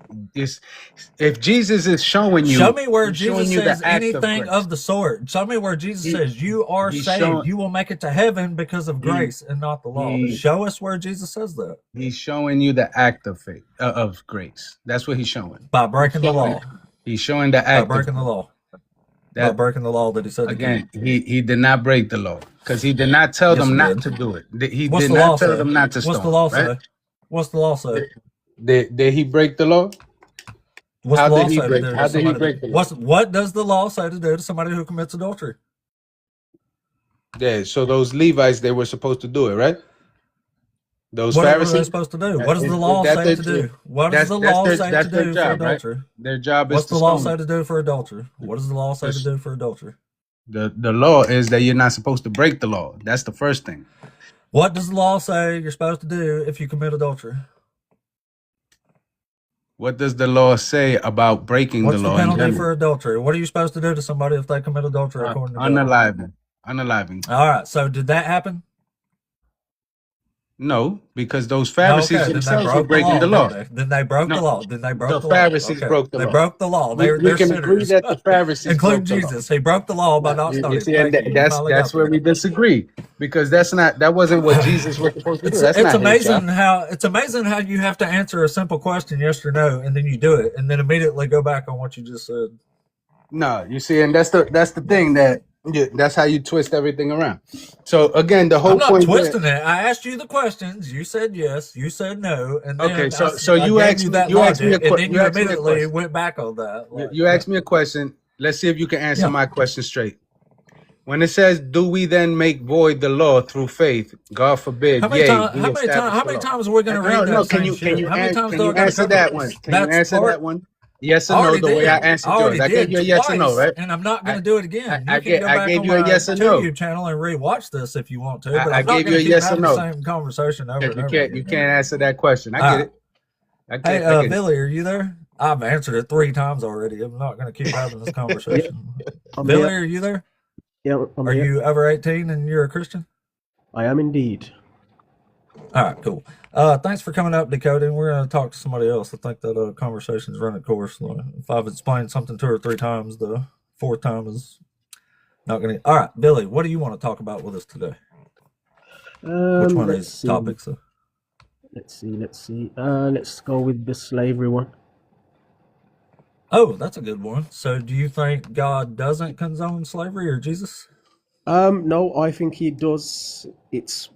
If Jesus is showing Show you, me where he's Jesus showing you the says act of anything grace. of the sort. Show me where Jesus He says you are he's saved. showing You will make it to heaven because of he grace and not the law. he Show us where Jesus says that. he's showing you the act of faith of grace. That's what he's showing. By He's breaking the showing law. he's showing the By act of breaking the grace. law. By That breaking the law that he said to keep. again, he did not break the law because he did not tell Yes, them he not did. to do it. He What's did the law not tell say? them not to What's the stone, law right? say? What's the law say? Did he break the law? What's How the law did he say to break? do to How did he somebody? break the law? What does the law say to do to somebody who commits adultery? Yeah, so those Levites, they were supposed to do it, right? Those What were they Pharisees. supposed to do? What does the law That say to do? What does the law say that's to their do for job, right? adultery? Their job is What's to the law stone say them. to do for adultery? What does the law say to do for adultery? The law is that you're not supposed to break the law. That's the first thing. What does the law say you're supposed to do if you commit adultery? What does the law say about breaking What's the the law in penalty general? for adultery? What are you supposed to do to somebody if they commit adultery according to God? Unaliving. Unaliving. All right, so did that happen? No, because those Pharisees Okay, then they themselves were broke the breaking law, the law. didn't they? Then they broke the No, law. Then they broke the the law. Pharisees Okay, broke the they law. broke the law. We They're can agree sinners. that the Pharisees Include broke the law. Jesus. He broke the law by not You stoning. see, and Thank you. You finally that's got where there. we disagree because that wasn't what Jesus was supposed to do. That's It's not his job. amazing how you have to answer a simple question, yes or no, and then you do it, and then immediately go back on what you just said. No, you see, and that's the thing that's how you twist everything around. So again, the whole I'm not point twisting it. I asked you the questions. You said yes. You said no, and then okay, so I you gave asked you me that you asked me a logic, and then you you asked me a immediately question. went back on that. You asked me a question. Let's see if you can answer Yeah. my question straight. When it says, "Do we then make void the law through faith?" God forbid. How many times? We establish How the many law. times are we going to No, read no. that same shit? How many times Can do I you got to answer cover that this? one? Can you That's answer part. that one? Yes I or no? already The way I did. answered I already yours, I gave did you a yes or no, twice, right? and I'm not going to do it again. I You can go back gave on you a my yes or no. YouTube channel and rewatch this if you want to, but I I'm not gave going you to a keep yes or having no. the same conversation over and You over can't again. answer that question. I All get right. it. I Hey, get it. Billy, are you there? I've answered it 3 times already. I'm not going to keep having this conversation. I'm Billy, here. are you there? Yeah, I'm Are here. you over 18 and you're a Christian? I am indeed. All right, cool. Thanks for coming up, Dakota. We're going to talk to somebody else. I think that conversation's run its course. If I've explained something 2 or 3 times, the 4th time is not going to. All right, Billy, what do you want to talk about with us today? Which one of Let's these see. topics? Let's see. Let's go with the slavery one. Oh, that's a good one. So, do you think God doesn't condone slavery, or Jesus? No, I think he does. It's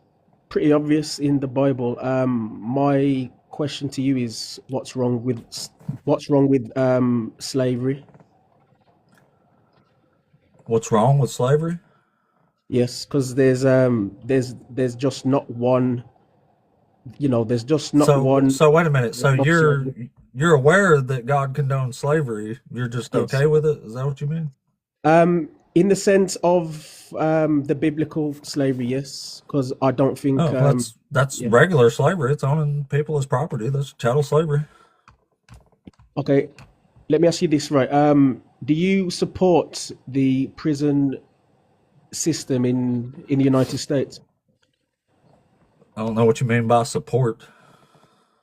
pretty obvious in the Bible. My question to you is, what's wrong with slavery? What's wrong with slavery? Yes, because there's just not one. There's just not one. So wait a minute. So one of slavery. you're aware that God condones slavery. You're just Yes. okay with it? Is that what you mean? In the sense of the biblical slavery, yes, because I don't think. Oh, that's yeah. regular slavery. It's owning people as property. That's chattel slavery. Okay, let me ask you this, right? Do you support the prison system in the United States? I don't know what you mean by support.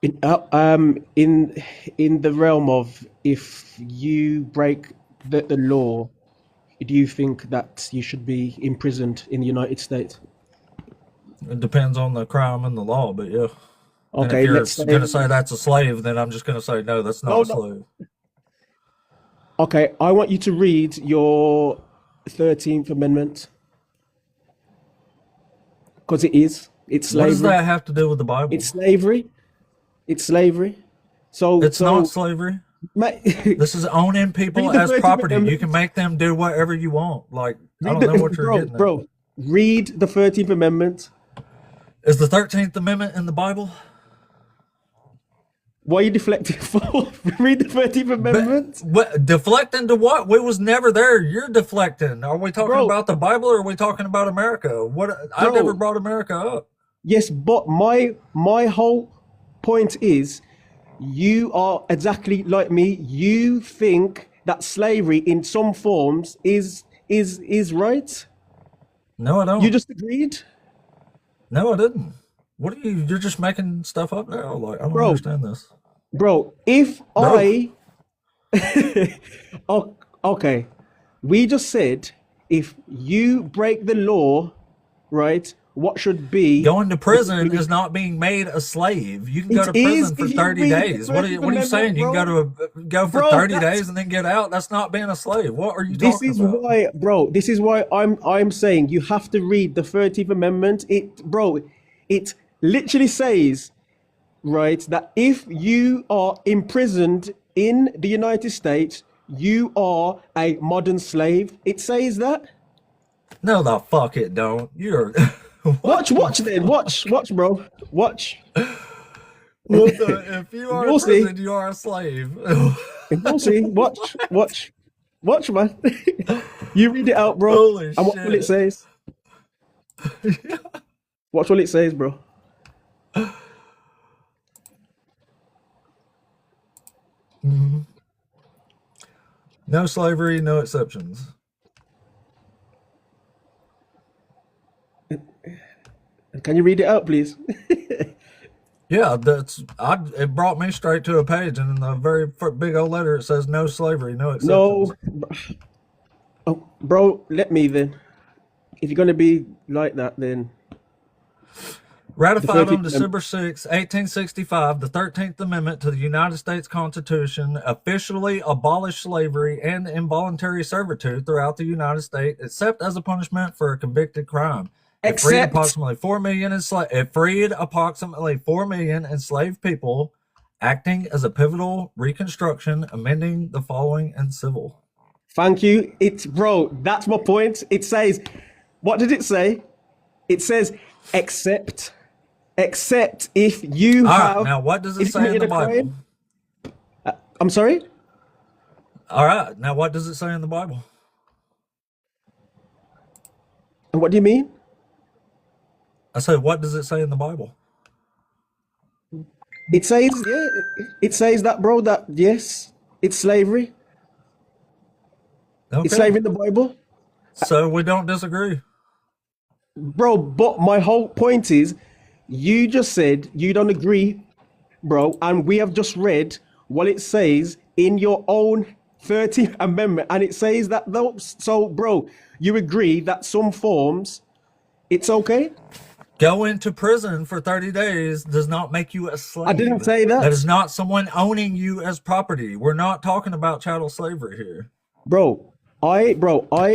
In the realm of, if you break the law, do you think that you should be imprisoned in the United States? It depends on the crime and the law, but yeah. And Okay, if you're let's say. going to say that's a slave, then I'm just going to say no, that's not Oh, a no. slave. Okay, I want you to read your 13th Amendment, because it's What slavery. does that have to do with the Bible? It's slavery. It's slavery. It's not slavery. Mate, This is owning people Read the as 13th property. You Amendment. can make them do whatever you want. Like, I read don't know what you're bro, getting at. bro, read the 13th Amendment. Is the 13th Amendment in the Bible? What are you deflecting for? Read the 13th Amendment. What, deflecting to what? We was never there. You're deflecting. Are we talking Bro. about the Bible or are we talking about America? What? I Bro. never brought America up. Yes, but my whole point is, you are exactly like me. You think that slavery in some forms is right. No, I You don't. just agreed, No, I didn't. What are you? You're just making stuff up now. Like I don't bro. understand this, Bro, if bro. I oh, okay, we just said if you break the law, right? What should be Going to the prison is punishment? not being made a slave. You can go It to is prison for if you 30 read the days. First What are you saying? Amendment, You can bro. go for Bro, 30 that's days and then get out? That's not being a slave. What are you this talking is about? why, bro. This is why I'm saying you have to read the 13th Amendment. It literally says, right, that if you are imprisoned in the United States, you are a modern slave. It says that. No, the fuck it don't. You're what Watch, the watch then. fuck? Watch, bro. Watch. What the? If you are in You'll see. prison, you are a slave. You'll see. Watch, watch, watch, man. You read it out, bro. Holy And watch what it shit. says. Watch what it says, bro. No slavery, no exceptions. Can you read it out, please? Yeah, it brought me straight to a page, and in the very big old letter it says no slavery, no exceptions. No. Oh, bro, let me then. If you're going to be like that, then the Ratified on 13th December 6, 1865, the 13th Amendment to the United States Constitution officially abolished slavery and involuntary servitude throughout the United States, except as a punishment for a convicted crime. It freed Except, approximately 4 million enslaved people, acting as a pivotal reconstruction, amending the following in civil. thank you. It's, bro, that's my point. It says, what did it say? It says, except if you All right, have, now what does it if you say in committed the a Bible? crime. I'm sorry? All right, now what does it say in the Bible? And what do you mean? I said, what does it say in the Bible? It says, yeah, it says that, bro, that, yes, it's slavery. It's Okay, slavery in the Bible. so we don't disagree. Bro, but my whole point is, you just said you don't agree, bro, and we have just read what it says in your own 13th Amendment, and it says that though. So, bro, you agree that some forms, it's okay? Going to prison for 30 days does not make you a I didn't slave. say That is that, not someone owning you as property. We're not talking about chattel slavery here. bro. I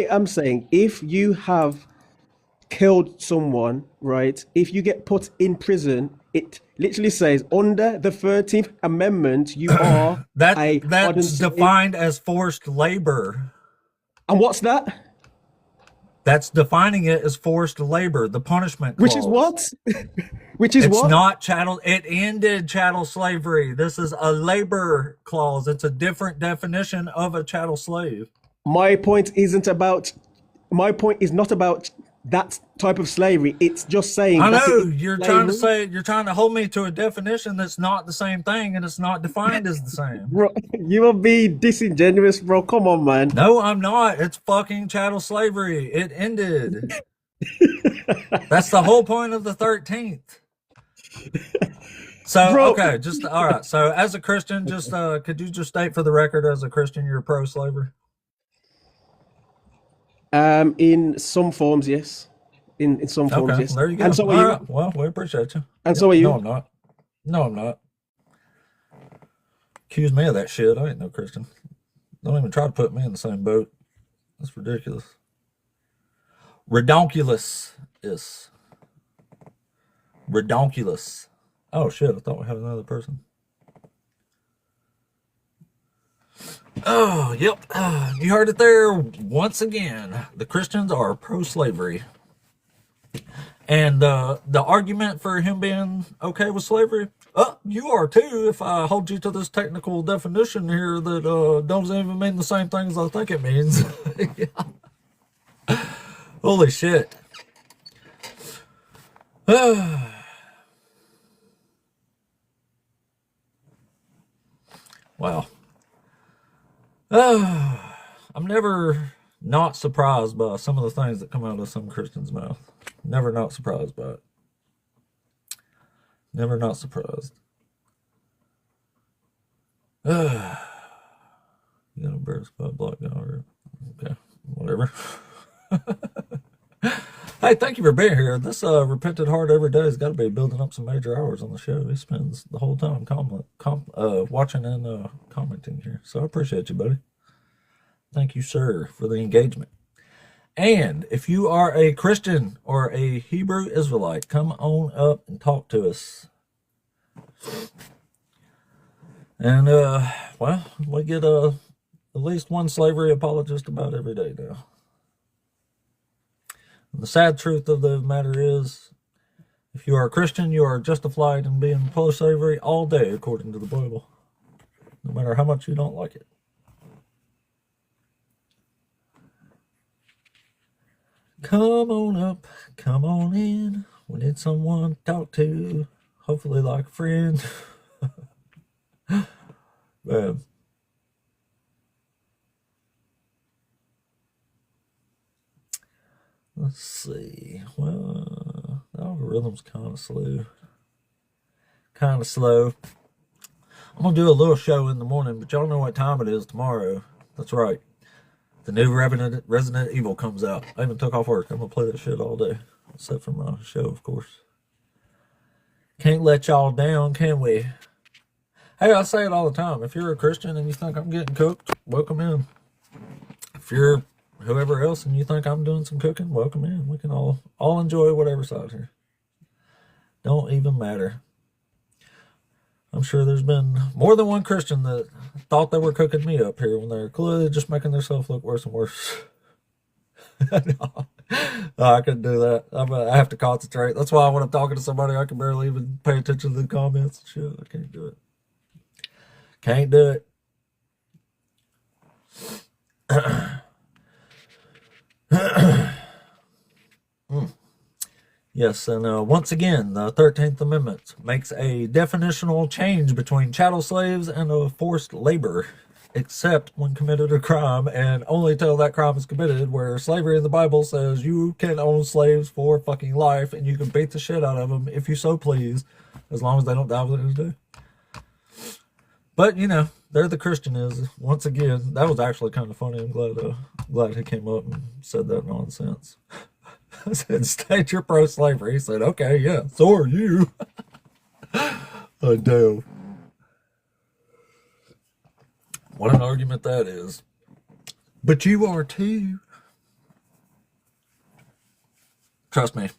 am saying if you have killed someone, right? If you get put in prison, it literally says under the 13th Amendment, you are a modern That's slave. defined as forced labor. And what's that? That's defining it as forced labor, the punishment Which is clause. what? Which is It's what? not chattel. It ended chattel slavery. This is a labor clause. It's a different definition of a chattel slave. My point isn't about, my point is not about that type of slavery. It's just saying I that it know is slavery. you're trying to hold me to a definition that's not the same thing and it's not defined as the same. Bro, you are being disingenuous, bro. Come on, man. No, I'm not. It's fucking chattel slavery. It ended. That's the whole point of the 13th. So, Bro, okay, just all right. So, as a Christian, just could you just state for the record, as a Christian, you're pro-slavery? in some forms, yes. In some forms, Okay, yes. there you go. And so are All you. right. Well, we appreciate you. And Yep. so are No, you. I'm not. No, I'm not. Accuse me of that shit. I ain't no Christian. Don't even try to put me in the same boat. That's ridiculous. Redonkulous is redonkulous. Oh shit! I thought we had another person. Oh, yep. You heard it there once again. The Christians are pro-slavery. And the argument for him being okay with slavery, you are too, if I hold you to this technical definition here that doesn't even mean the same thing as I think it means. Holy shit. Wow. I'm never not surprised by some of the things that come out of some Christians' mouth. Never not surprised by it. Never not surprised. You got embarrassed by a black guy. Okay, whatever. Hey, thank you for being here. This repentant heart every day has got to be building up some major hours on the show. He spends the whole time watching and commenting here. So I appreciate you, buddy. Thank you, sir, for the engagement. And if you are a Christian or a Hebrew Israelite, come on up and talk to us. And, well, we get at least one slavery apologist about every day now. And the sad truth of the matter is, if you are a Christian, you are justified in being pro-slavery all day, according to the Bible, no matter how much you don't like it. Come on up, come on in. We need someone to talk to, hopefully like a friend. Man. Let's see. Well, the algorithm's kind of slow. I'm going to do a little show in the morning, but y'all know what time it is tomorrow. That's right. The new Resident Evil comes out. I even took off work. I'm going to play that shit all day. Except for my show, of course. Can't let y'all down, can we? Hey, I say it all the time. If you're a Christian and you think I'm getting cooked, welcome in. If you're whoever else and you think I'm doing some cooking, welcome in. We can all enjoy whatever side here. Don't even matter. I'm sure there's been more than one Christian that thought they were cooking me up here when they're clearly just making themselves look worse and worse. No, I couldn't do that. I have to concentrate. That's why when I'm talking to somebody, I can barely even pay attention to the comments and shit. I can't do it. Can't do it. Yes, and once again, the 13th Amendment makes a definitional change between chattel slaves and forced labor, except when committed a crime, and only till that crime is committed, where slavery in the Bible says you can own slaves for fucking life, and you can beat the shit out of them if you so please, as long as they don't die within a day. But, you know, there the Christian is. Once again, that was actually kind of funny. I'm glad he came up and said that nonsense. I said, state you're pro-slavery. He said, okay, yeah, so are you. Oh, damn. What an argument that is. But you are too. Trust me.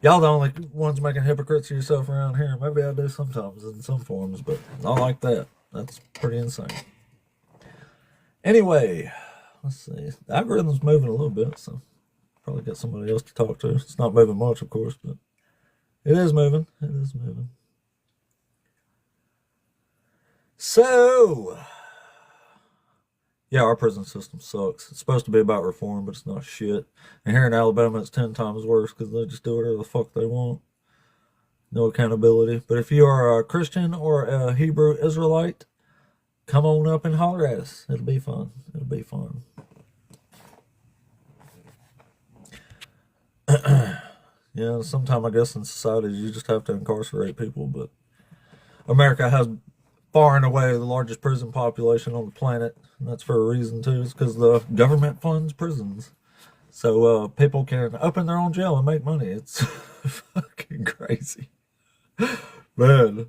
Y'all the only ones making hypocrites of yourself around here. Maybe I do sometimes in some forms, but not like that. That's pretty insane. Anyway, let's see. The algorithm's moving a little bit, so probably get somebody else to talk to. It's not moving much, of course, but it is moving. It is moving. So, yeah, our prison system sucks. It's supposed to be about reform, but it's not shit. And here in Alabama, it's 10 times worse because they just do whatever the fuck they want. No accountability. But if you are a Christian or a Hebrew Israelite, come on up and holler at us. It'll be fun. It'll be fun. Yeah, sometime I guess in society you just have to incarcerate people, but America has far and away the largest prison population on the planet, and that's for a reason too. It's because the government funds prisons, so people can open their own jail and make money. It's fucking crazy, man.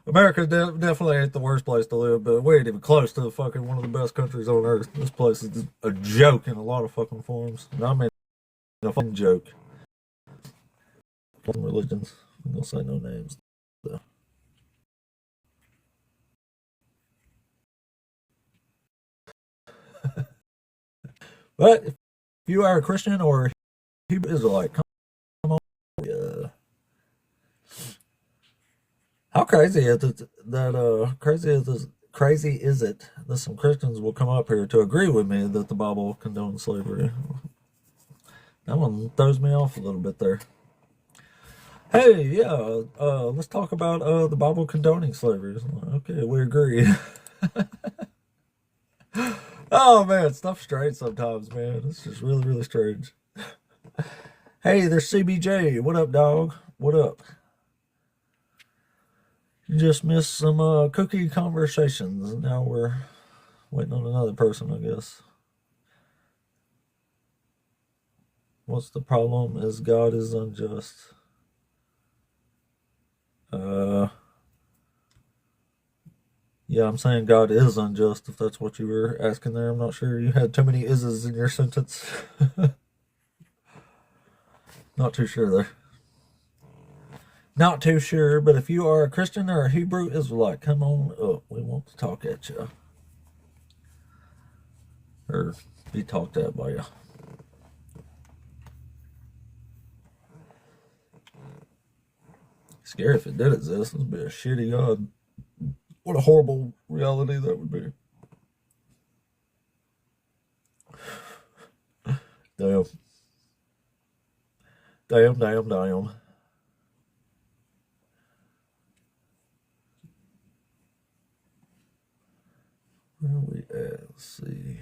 America definitely ain't the worst place to live, but we ain't even close to the fucking one of the best countries on earth. This place is a joke in a lot of fucking forms. And I mean a fucking joke. Religions. I'm gonna say no names. So. But if you are a Christian or Hebrew Israelite, come on. How crazy is it that crazy is it that some Christians will come up here to agree with me that the Bible condones slavery? That one throws me off a little bit there. Hey, yeah, let's talk about the Bible condoning slavery. Okay, we agree. Oh man, stuff's strange sometimes, man. It's just really, really strange. Hey, there's CBJ. What up, dog? What up? You just missed some cookie conversations. Now we're waiting on another person, I guess. What's the problem? Is God is unjust. Yeah, I'm saying God is unjust, if that's what you were asking there. I'm not sure. You had too many is's in your sentence. Not too sure there. Not too sure, but if you are a Christian or a Hebrew Israelite, come on up. We want to talk at you. Or be talked at by you. Scary if it did exist. This would be a shitty God. What a horrible reality that would be. Damn. Damn, damn, damn. Where are we at? Let's see.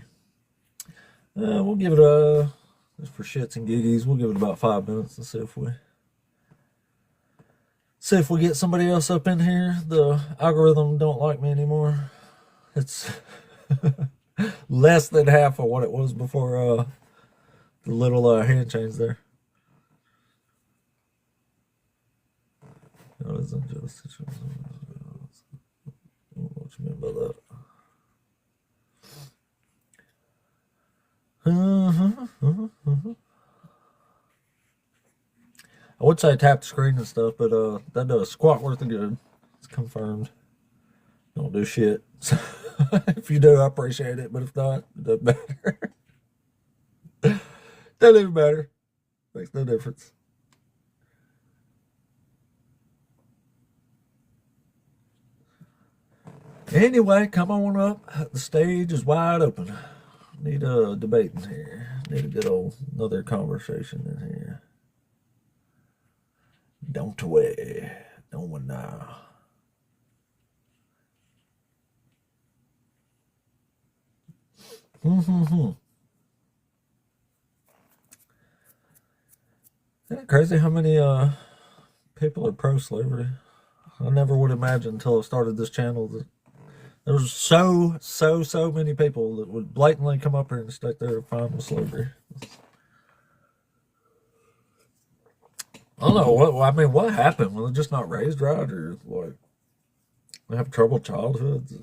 We'll give it a, just for shits and giggies, we'll give it about 5 minutes and see if we get somebody else up in here. The algorithm don't like me anymore. It's less than half of what it was before the little hand change there. What is unjust? What you mean by that? I would say tap the screen and stuff, but that does squat worth of good. It's confirmed. Don't do shit. If you do, I appreciate it, but if not, it doesn't matter. Doesn't even matter. Makes no difference. Anyway, come on up. The stage is wide open. Need a debate in here. Need a good old another conversation in here. Don't we? Don't we now? Isn't it crazy how many people are pro-slavery? I never would imagine until I started this channel that there was so many people that would blatantly come up here and state they're fine with slavery. I don't know what happened? Were they just not raised right, or like they have troubled childhoods,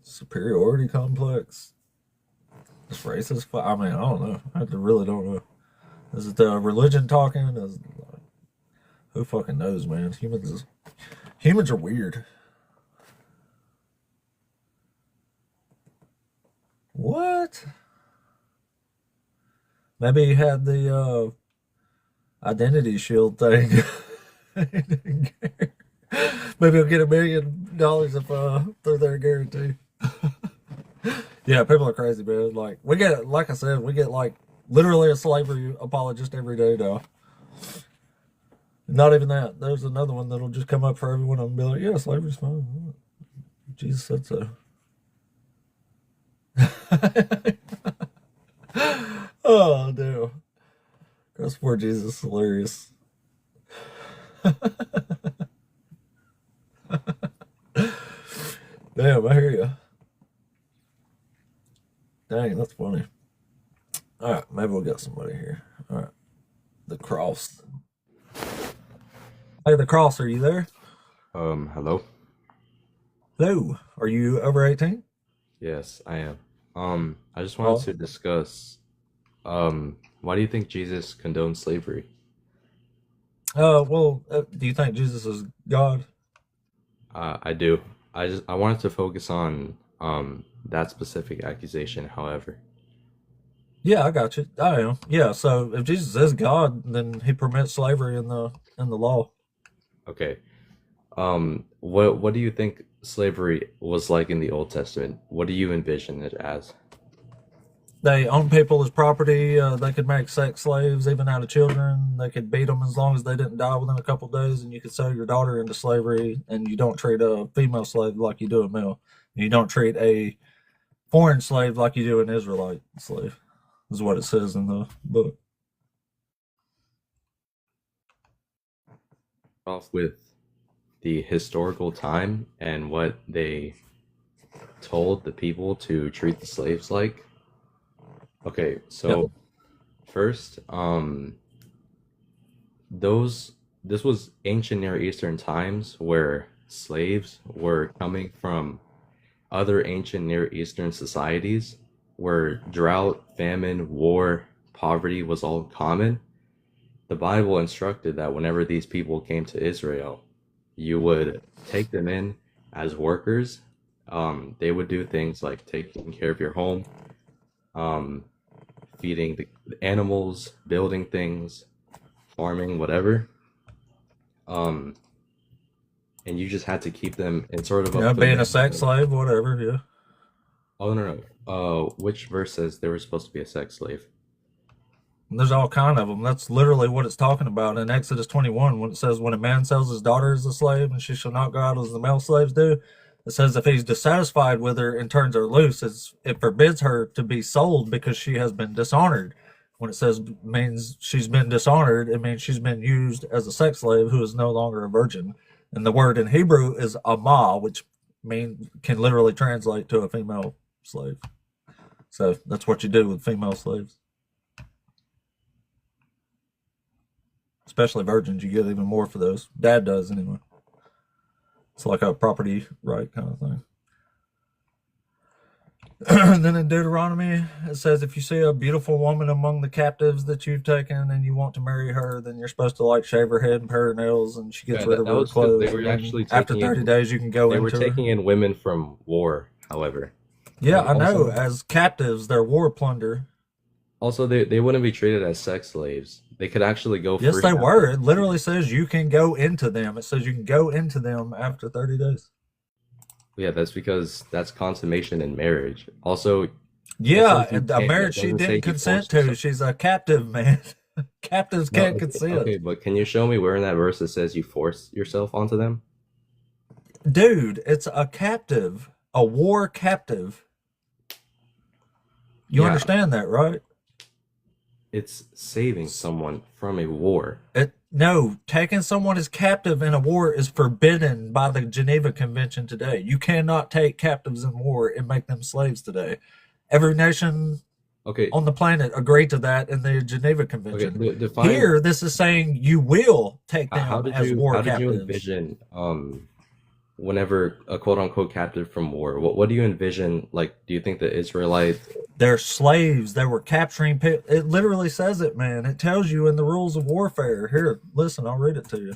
superiority complex, just racist? I mean, I don't know. I really don't know. Is it the religion talking? Who fucking knows, man? Humans are weird. What? Maybe he had the identity shield thing. Maybe he'll get $1 million if they're their guarantee. Yeah, people are crazy, man. Like like I said, we get like literally a slavery apologist every day now. Not even that. There's another one that'll just come up for everyone and be like, "Yeah, slavery's fine. Jesus said so." Oh, no. That's poor Jesus hilarious. Damn, I hear you. Dang, that's funny. All right, maybe we'll get somebody here. All right. The Cross. Hey, the Cross, are you there? Hello? Hello. Are you over 18? Yes, I am. I just wanted Well, to discuss, why do you think Jesus condoned slavery? do you think Jesus is God? I do. I wanted to focus on, that specific accusation, however. Yeah, I got you. I am. Yeah, so if Jesus is God, then he permits slavery in the law. Okay. What do you think slavery was like in the Old Testament? What do you envision it as? They own people as property. They could make sex slaves, even out of children. They could beat them as long as they didn't die within a couple of days, and you could sell your daughter into slavery. And you don't treat a female slave like you do a male. You don't treat a foreign slave like you do an Israelite slave, is what it says in the book. Off with the historical time and what they told the people to treat the slaves like. Okay, so Yep. first, this was ancient Near Eastern times where slaves were coming from other ancient Near Eastern societies where drought, famine, war, poverty was all common. The Bible instructed that whenever these people came to Israel, you would take them in as workers. They would do things like taking care of your home, um, feeding the animals, building things, farming, whatever. Um, and you just had to keep them in sort of a Yeah, being a put sex slave, whatever. Yeah. Oh, no, no. Which verse says they were supposed to be a sex slave? There's all kind of them. That's literally what it's talking about in Exodus 21 when it says, when a man sells his daughter as a slave and she shall not go out as the male slaves do. It says if he's dissatisfied with her and turns her loose, it forbids her to be sold because she has been dishonored. When it says means she's been dishonored, it means she's been used as a sex slave who is no longer a virgin. And the word in Hebrew is amah, which can literally translate to a female slave. So that's what you do with female slaves. Especially virgins, you get even more for those. Dad does anyway. It's like a property right kind of thing. Then in Deuteronomy, it says if you see a beautiful woman among the captives that you've taken and you want to marry her, then you're supposed to like shave her head and pare her nails, and she gets Yeah, rid of that her was because clothes. they were actually After taking 30 in days, you can go they were into her. taking in women from war, however. Yeah, And I know. also As captives, they're war plunder. also they wouldn't be treated as sex slaves. They could actually go Yes, free they after were. It 30 literally days. says you can go into them. It says you can go into them after 30 days. Yeah, that's because that's consummation in marriage. Also, it Yeah, says you a can't. It marriage she doesn't say didn't you consent force to. yourself. She's a captive, man. Captives No, can't okay, consent. okay, but can you show me where in that verse it says you force yourself onto them? Dude, it's a captive, a war captive. You Yeah, understand that, right? it's saving someone from a war. No, taking someone as captive in a war is forbidden by the Geneva Convention today. You cannot take captives in war and make them slaves today. Every nation Okay, on the planet agreed to that in the Geneva okay, Convention. define Here, this is saying you will take how them did as war how did you captives. envision whenever a quote unquote captive from war, what do you envision? Like, do you think the Israelites? They're slaves. They were capturing people. It literally says it, man. It tells you in the rules of warfare. Here, listen, I'll read it to you.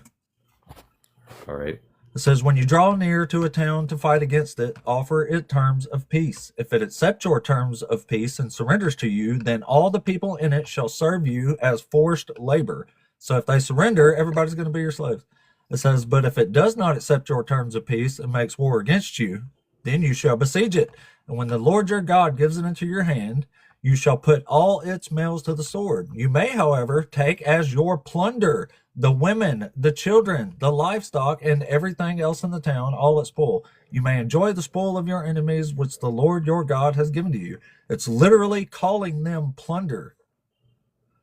All right. It says, when you draw near to a town to fight against it, offer it terms of peace. If it accepts your terms of peace and surrenders to you, then all the people in it shall serve you as forced labor. So if they surrender, everybody's going to be your slaves. It says, but if it does not accept your terms of peace and makes war against you, then you shall besiege it. And when the Lord your God gives it into your hand, you shall put all its males to the sword. You may, however, take as your plunder the women, the children, the livestock, and everything else in the town, all its spoil. You may enjoy the spoil of your enemies, which the Lord your God has given to you. It's literally calling them plunder.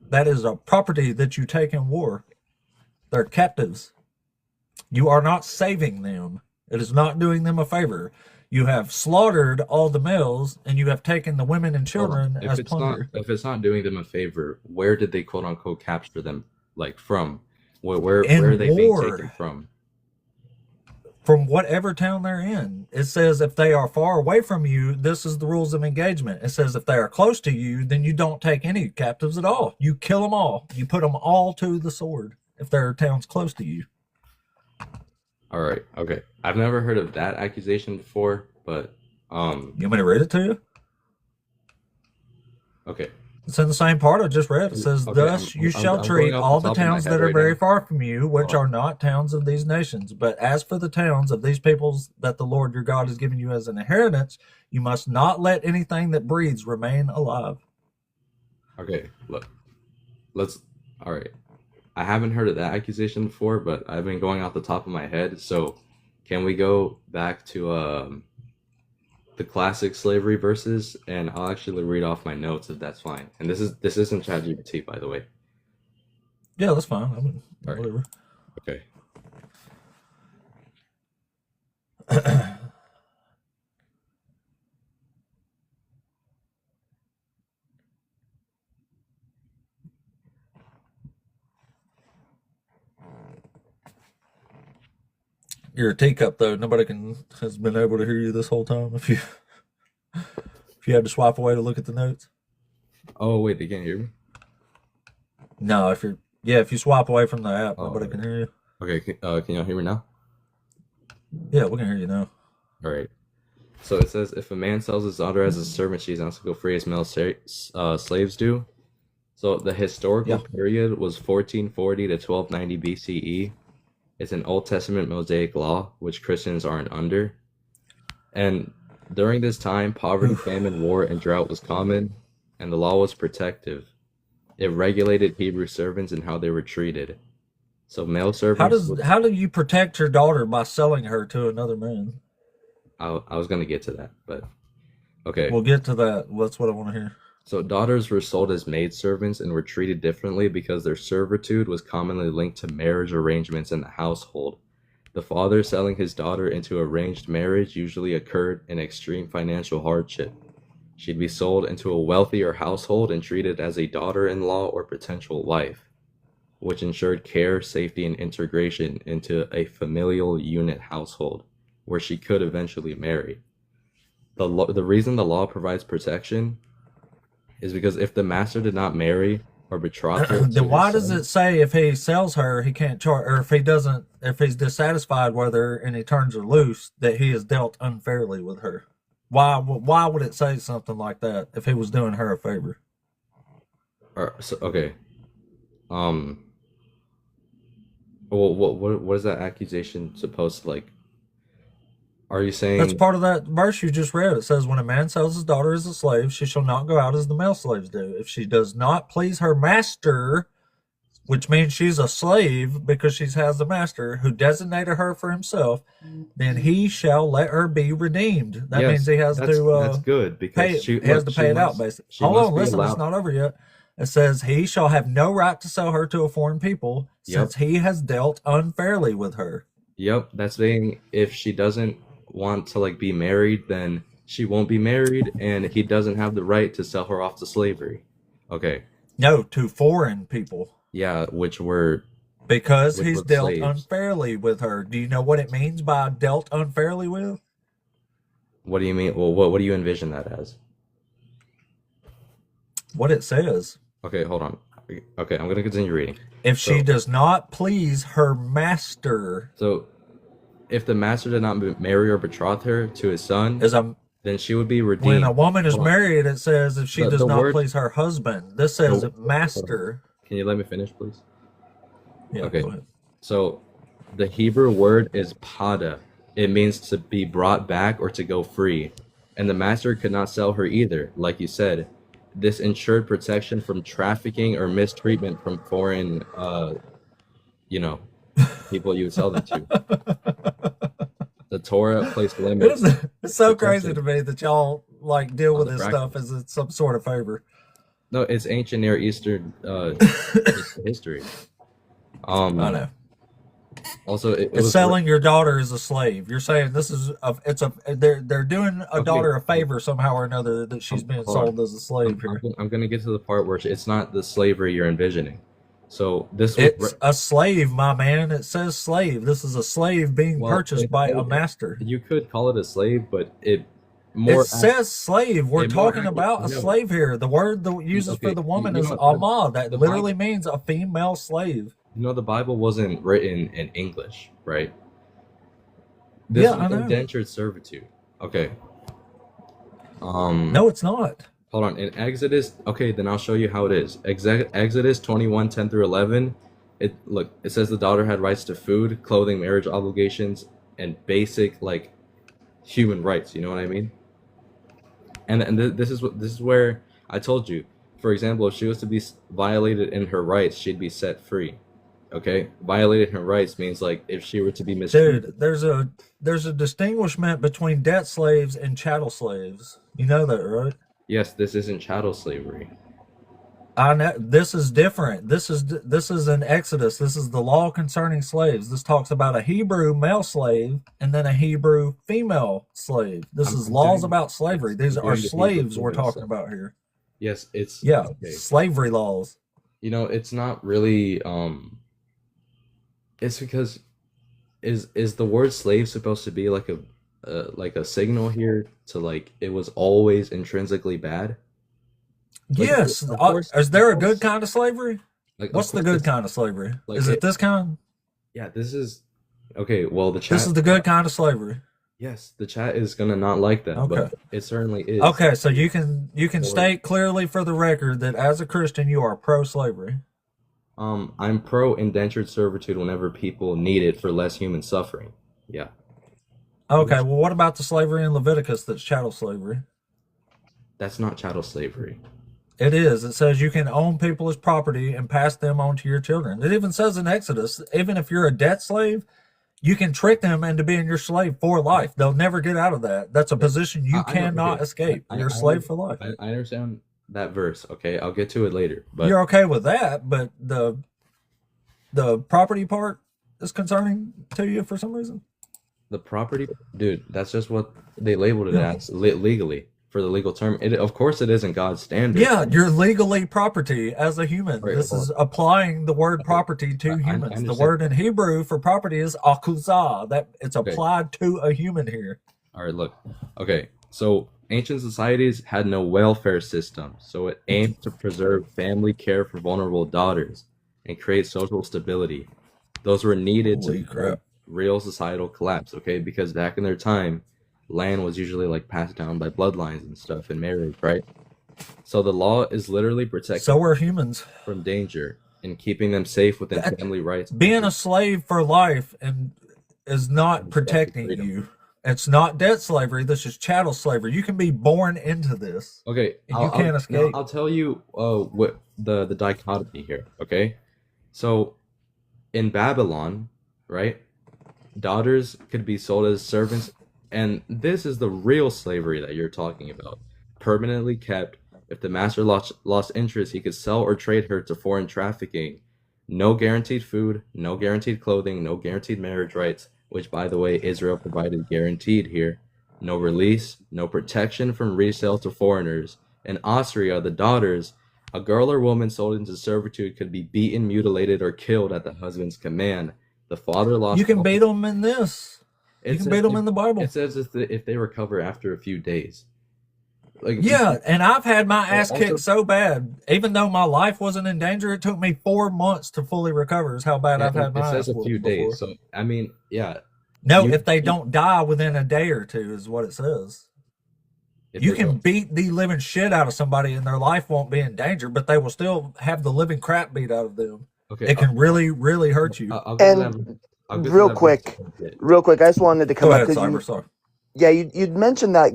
That is a property that you take in war. They're captives. You are not saving them. It is not doing them a favor. You have slaughtered all the males, and you have taken the women and Hold on. children as plunder. If it's not doing them a favor, where did they quote unquote capture them like from? Where are In they being taken war, from? from whatever town they're in. It says if they are far away from you, this is the rules of engagement. It says if they are close to you, then you don't take any captives at all. You kill them all. You put them all to the sword if there are towns close to you. All right. Okay. I've never heard of that accusation before, but You want me to read it to you? okay. It's in the same part I just read. It says, Okay, thus you shall I'm treat going off all the the top of my towns head that are right very now. far from you, which Hold are on. not towns of these nations. But as for the towns of these peoples that the Lord your God has given you as an inheritance, you must not let anything that breathes remain alive. Okay, look. All right. I haven't heard of that accusation before, but I've been going off the top of my head. So, can we go back to the classic slavery verses, and I'll actually read off my notes if that's fine. And this isn't ChatGPT, by the way. Yeah, that's fine. I mean, All right. whatever. Okay. You're a teacup though. Nobody has been able to hear you this whole time. If you had to swipe away to look at the notes. Oh wait, they can't hear me. No, if you swipe away from the app, Oh, nobody can hear you. Okay. Can y'all hear me now? Yeah, we can hear you now. All right. So it says, if a man sells his daughter as a servant, she's not to go free as male slaves do. So the historical period was 1440 to 1290 BCE. It's an Old Testament Mosaic law, which Christians aren't under. And during this time, poverty, famine, war, and drought was common, and the law was protective. It regulated Hebrew servants and how they were treated. So male servants. How do you protect your daughter by selling her to another man? I was gonna get to that, but okay. We'll get to that. That's what I want to hear. So daughters were sold as maidservants and were treated differently because their servitude was commonly linked to marriage arrangements in the household. The father selling his daughter into arranged marriage usually occurred in extreme financial hardship. She'd be sold into a wealthier household and treated as a daughter-in-law or potential wife, which ensured care, safety, and integration into a familial unit household, where she could eventually marry. The reason the law provides protection is because if the master did not marry or betroth her, then why does it say if he sells her, he can't charge, or if he's dissatisfied whether and he turns her loose, that he is dealt unfairly with her? Why would it say something like that if he was doing her a favor? Okay. Well, what is that accusation supposed to like? Are you saying That's part of that verse you just read. It says, when a man sells his daughter as a slave, she shall not go out as the male slaves do. If she does not please her master, which means she's a slave because she has the master who designated her for himself, then he shall let her be redeemed. That Yes, means he has that's to good pay. because He has to pay it out, basically. Hold on, listen, it's not over yet. It says he shall have no right to sell her to a foreign people, since he has dealt unfairly with her. Yep, that's saying if she doesn't want to like be married, then she won't be married, and he doesn't have the right to sell her off to slavery. Okay. No, to foreign people. Yeah, which were because he's dealt slaves. unfairly with her. Do you know what it means by dealt unfairly with? What do you mean? Well, what do you envision that as? What it says. Okay, hold on. Okay, I'm gonna continue reading. If she does not please her master. So, if the master did not marry or betroth her to his son, then she would be redeemed. When a woman is married, it says if she does not please her husband. This says master. Can you let me finish, please? Yeah, okay. Go ahead. So, the Hebrew word is pada. It means to be brought back or to go free. And the master could not sell her either, like you said. This ensured protection from trafficking or mistreatment from foreign, people you would sell them to. The Torah placed limits. It's so crazy to me that y'all like deal with this stuff as it's some sort of favor. No, it's ancient Near Eastern history. I know. Also, it's selling your daughter as a slave. You're saying this is they're doing a daughter a favor somehow or another that she's being sold as a slave here. I'm going to get to the part where it's not the slavery you're envisioning. So it's a slave, my man. It says slave. This is a slave being purchased by a master. You could call it a slave, but it says slave. We're talking about a slave here. The word that uses for the woman is amah. That literally means a female slave. You know, the Bible wasn't written in English, right? This is indentured servitude. Okay. No, it's not. Hold on. In Exodus, okay, then I'll show you how it is. Exodus 21:10-11. It says the daughter had rights to food, clothing, marriage obligations, and basic like human rights. You know what I mean? And this is where I told you. For example, if she was to be violated in her rights, she'd be set free. Okay, violating her rights means like if she were to be mistreated. Dude, there's a distinguishment between debt slaves and chattel slaves. You know that, right? Yes, this isn't chattel slavery. I know this is different. This is an Exodus. This is the law concerning slaves. This talks about a Hebrew male slave and then a Hebrew female slave. This is I'm laws doing about slavery. These I'm are doing the Hebrew slaves we're female talking stuff. about here. Yes, it's Yeah, okay. slavery laws. You know, it's not really it's because is the word slave supposed to be like a signal here to like it was always intrinsically bad? Like Yes. Is of there a good course, kind of slavery? like of What's the course good it's kind of slavery? like Is it it. this kind? Yeah, this is okay. Well, the This chat, is the good kind of slavery. yes, the chat is gonna not like that, Okay. but it certainly is. Okay, so you can Or state clearly for the record that as a Christian you are pro slavery. I'm pro indentured servitude whenever people need it for less human suffering. Yeah, Okay, well what about the slavery in Leviticus that's chattel slavery? that's not chattel slavery. It is. It says you can own people as property and pass them on to your children. It even says in Exodus, even if you're a debt slave, you can trick them into being your slave for life. They'll never get out of that. That's a Okay, position you I know. cannot Okay, escape. I You're a I, under, slave for life. I understand that verse. Okay, I'll get to it later. But You're okay with that, but the property part is concerning to you for some reason. the property, dude, that's just what they labeled it Yeah. as legally for the legal term. It of course it isn't God's standard. Yeah, you're legally property as a human. Right, This well, is applying the word property to I humans. The understand. word in Hebrew for property is akuzah. That it's Okay. applied to a human here. All right, look. Okay, so ancient societies had no welfare system, so it aimed to preserve family care for vulnerable daughters and create social stability. Those were needed to Holy prevent crap. real societal collapse, okay? Because back in their time, land was usually like passed down by bloodlines and stuff and marriage, right? So the law is literally protecting So are humans. from danger and keeping them safe within That- family rights. Being a slave for life and is not And protecting freedom. you. It's not debt slavery. This is chattel slavery. You can be born into this, Okay, and you can't now escape. I'll tell you what the dichotomy here, okay? So in Babylon, right, daughters could be sold as servants, and this is the real slavery that you're talking about. Permanently kept. If the master lost interest, he could sell or trade her to foreign trafficking. No guaranteed food, no guaranteed clothing, no guaranteed marriage rights, which, by the way, Israel provided guaranteed here. No release, no protection from resale to foreigners. In Austria, the daughters, a girl or woman sold into servitude could be beaten, mutilated, or killed at the husband's command. The father lost. You can beat them in this. You It can says beat them if, in the Bible. it says if they recover after a few days. Like Yeah, and I've had my ass also, kicked so bad. Even though my life wasn't in danger, it took me 4 months to fully recover. Is how bad I've had it my says ass a few whooped before. days. So I mean, yeah, No, you if they you don't die within a day or two, is what it says. if You they can don't. beat the living shit out of somebody and their life won't be in danger, but they will still have the living crap beat out of them. Okay, It can really, really hurt you. I'll get to that. And I'll get to real that verse quick, in a bit. I just wanted to Go come up ahead, because Cyber. Sorry. you'd mentioned that,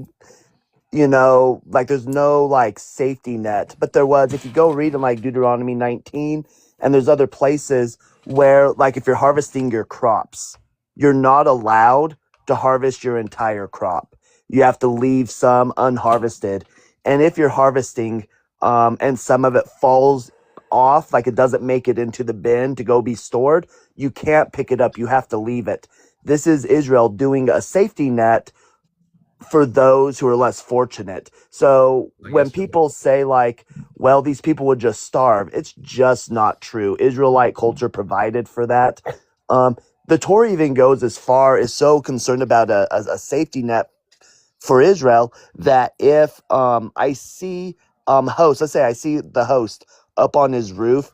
like there's no like safety net, but there was, if you go read in like Deuteronomy 19, and there's other places where like if you're harvesting your crops, you're not allowed to harvest your entire crop. You have to leave some unharvested. And if you're harvesting, and some of it falls off, like it doesn't make it into the bin to go be stored, you can't pick it up. You have to leave it. This is Israel doing a safety net for those who are less fortunate. So I when guess people say like, well, these people would just starve, it's just not true. Israelite culture provided for that. The Torah even goes as far as so concerned about a safety net for Israel that if I see host, let's say I see the host up on his roof,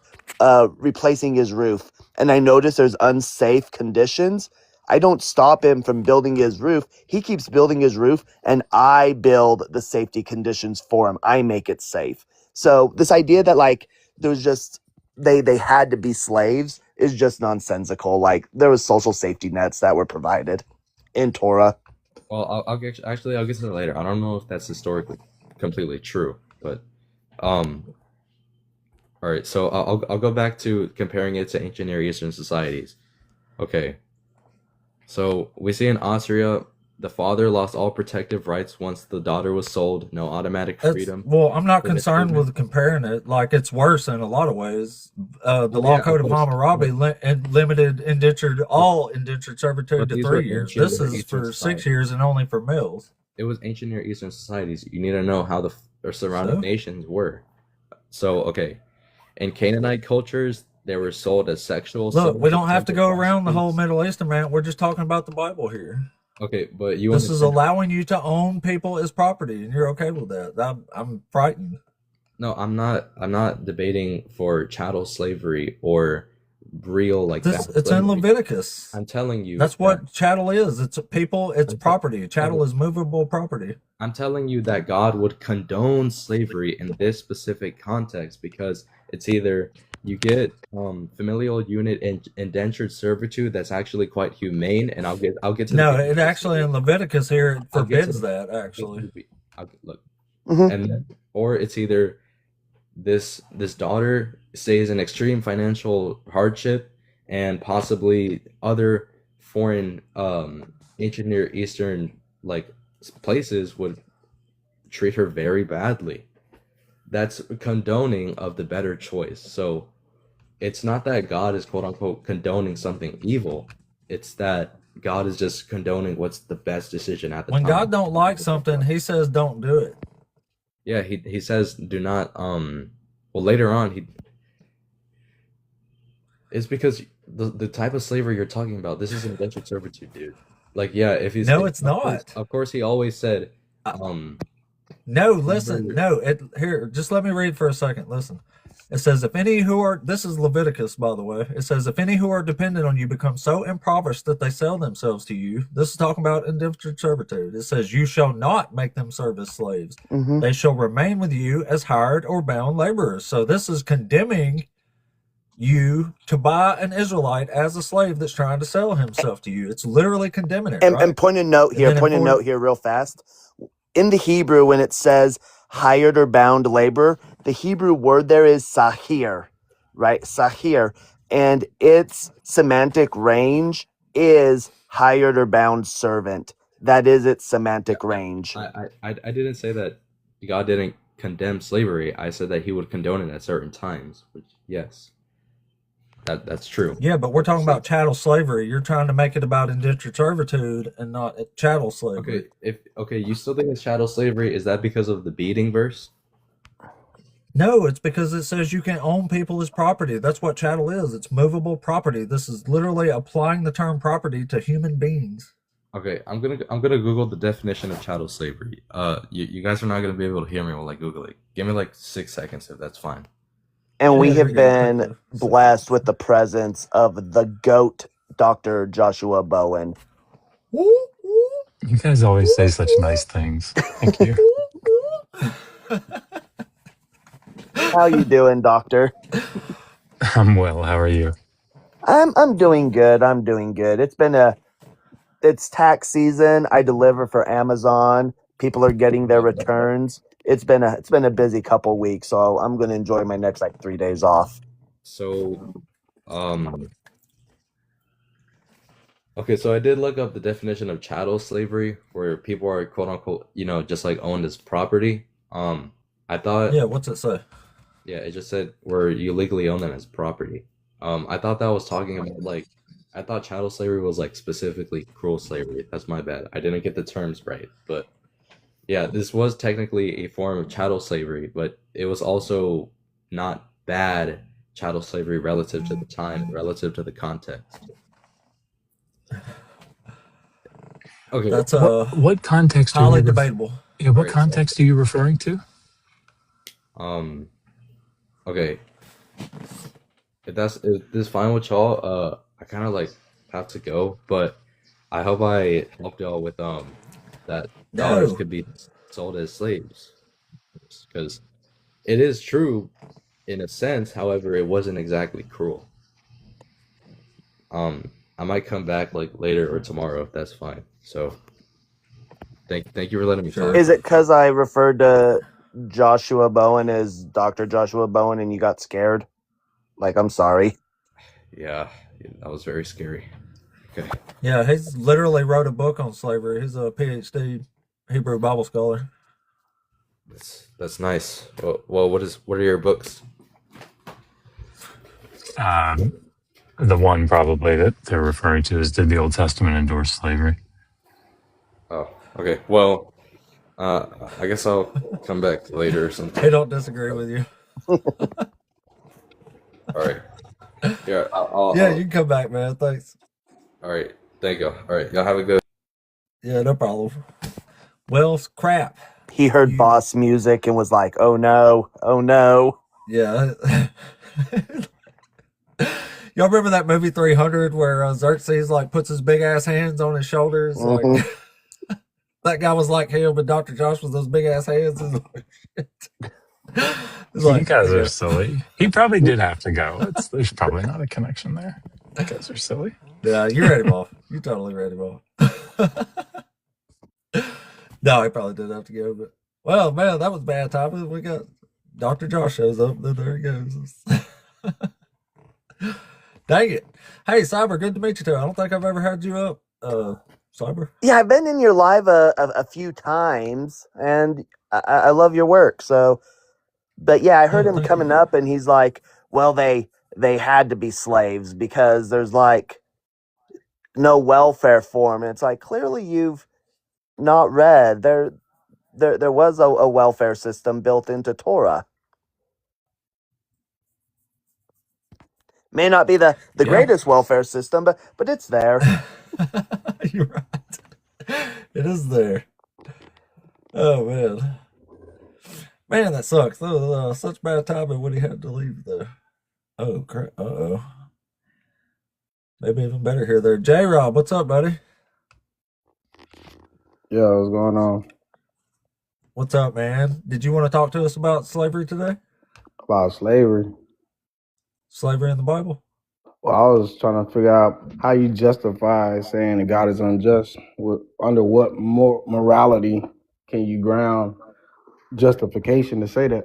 replacing his roof, and I notice there's unsafe conditions, I don't stop him from building his roof. He keeps building his roof, and I build the safety conditions for him. I make it safe. So this idea that like there was just they had to be slaves is just nonsensical. Like there was social safety nets that were provided in Torah. well, I'll get I'll get to that later. I don't know if that's historically completely true, but um, All right, so I'll go back to comparing it to ancient Near Eastern societies. Okay, so we see in Austria, the father lost all protective rights once the daughter was sold. No automatic It's freedom well, I'm not for the concerned children. with comparing it. Like it's worse in a lot of ways. The Well, law yeah, of code of course, Hammurabi limited all indentured servitude but to these were 3 years. ancient This Near is Eastern for 6 societies. years and only for males. It was ancient Near Eastern societies. You need to know how the surrounding So nations were. So, okay, in Canaanite cultures, they were sold as sexual look, we slaves or don't have to temple go around the whole prostitutes. Middle Eastern man. We're just talking about the Bible here. Okay, but you This is understand. allowing you to own people as property, and you're okay with that. I'm frightened. No, I'm not debating for chattel slavery or real like This bad it's in slavery. Leviticus. I'm telling you That's that what chattel is. It's people. It's I'm te- property. okay, Chattel is movable property. I'm telling you that God would condone slavery in this specific context because it's either you get familial unit and indentured servitude that's actually quite humane, and I'll get to the No, humane it actually in Leviticus here it I'll get to forbids that. I'll get Actually, to the look, Hmm. and then or it's either this daughter stays in extreme financial hardship and possibly other foreign ancient Near Eastern like places would treat her very badly. That's condoning of the better choice. So it's not that God is quote unquote condoning something evil. It's that God is just condoning what's the best decision at the when God time. don't like something, He says don't do it. Yeah, he says do not well later on he it's because the type of slavery you're talking about, this is indentured servitude, dude. Like yeah, if he's No, it's of course not. of course he always said Uh, um no, listen. whenever No, it here. Just let me read for a second. Listen. It says, if any who are, this is Leviticus, by the way. It says, if any who are dependent on you become so impoverished that they sell themselves to you, this is talking about indentured servitude. It says, you shall not make them serve as slaves. Hmm. They shall remain with you as hired or bound laborers. So this is condemning you to buy an Israelite as a slave that's trying to sell himself to you. It's literally condemning it, And right? And then in point a note here real fast. In the Hebrew, when it says hired or bound labor, the Hebrew word there is sahir, right? Sahir. And its semantic range is hired or bound servant. That is its yeah, semantic range. I didn't say that God didn't condemn slavery. I said that he would condone it at certain times, which yes, that's true. yeah, but we're talking So about chattel slavery. You're trying to make it about indentured servitude and not chattel slavery. okay, you still think it's chattel slavery? Is that because of the beating verse? No, it's because it says you can own people as property. That's what chattel is. It's movable property. This is literally applying the term property to human beings. Okay, I'm gonna Google the definition of chattel slavery. You guys are not gonna be able to hear me while I Google it. Give me like 6 seconds if that's fine. And we Yeah, here have you go. Take been the 6 seconds. blessed with the presence of the GOAT, Dr. Joshua Bowen. Woo, woo, You guys always say such woo, nice things. Thank you. woo, woo. How you doing, Doctor? I'm well. How are you? I'm doing good. I'm doing good. It's tax season. I deliver for Amazon. People are getting their returns. It's been a busy couple weeks, so I'm gonna enjoy my next like 3 days off. So, um, okay, so I did look up the definition of chattel slavery, where people are quote unquote, just like owned as property. I thought, Yeah, what's it say? yeah, it just said where you legally own them as property. I thought that was talking about like, I thought chattel slavery was like specifically cruel slavery. That's my bad. I didn't get the terms right, but yeah, this was technically a form of chattel slavery, but it was also not bad chattel slavery relative to the time, relative to the context. Okay, That's What context are highly you debatable. yeah, what right. So, context are you referring to? um, okay, if this fine with y'all, I kind of like have to go, but I hope I helped y'all with that daughters No, could be sold as slaves, because it is true in a sense. However, it wasn't exactly cruel. I might come back like later or tomorrow if that's fine. So thank you for letting me sure. talk. Is it because I referred to Joshua Bowen is Dr. Joshua Bowen and you got scared? Like, I'm sorry. Yeah, that was very scary. Okay. Yeah, he's literally wrote a book on slavery. He's a PhD Hebrew Bible scholar. That's nice. Well, what are your books? The one probably that they're referring to is, did the Old Testament endorse slavery? Oh, okay. Well, I guess I'll come back later or something. He don't disagree with you. All right. Yeah, Yeah, you can come back, man. Thanks. All right. Thank you. All right. Y'all have a good. Yeah, no problem. Well, crap. He heard boss music and was like, oh no, oh no. Yeah. Y'all remember that movie 300 where Xerxes like puts his big ass hands on his shoulders? Mhm. Like that guy was like him, but Dr. Josh was those big ass hands. It's like, shit. It's You like, guys are silly. He probably did have to go. There's probably not a connection there. You guys are silly. yeah, you read him off. You totally read him off. No, he probably did have to go, but well, man, that was bad timing. We got Dr. Josh shows up, then there he goes. Dang it. Hey, Cyber, good to meet you too. I don't think I've ever had you up. Cyber? Yeah, I've been in your live a few times, and I love your work. So, but yeah, I heard him thank coming you. up, and he's like, "Well, they had to be slaves because there's like no welfare for them." And it's like, clearly you've not read. There was a welfare system built into Torah. May not be the Yeah. greatest welfare system, but it's there. You're right. It is there. Oh man, man, that sucks. That was such bad timing when he had to leave. Though. Oh crap. Uh-oh. Maybe even better here. There, J Rob. What's up, buddy? Yeah, what's going on? What's up, man? Did you want to talk to us about slavery today? About slavery. Slavery in the Bible? Well, I was trying to figure out how you justify saying that God is unjust. Under what morality can you ground justification to say that?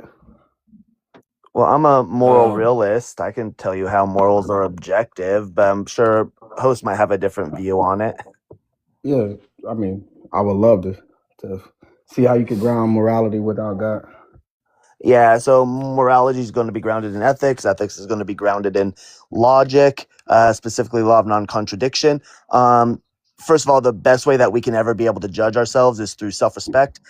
Well, I'm a moral realist. I can tell you how morals are objective, but I'm sure host might have a different view on it. Yeah, I mean, I would love to see how you could ground morality without God. Yeah, so morality is going to be grounded in ethics. Ethics is going to be grounded in logic, specifically law of non-contradiction. First of all, the best way that we can ever be able to judge ourselves is through self-respect.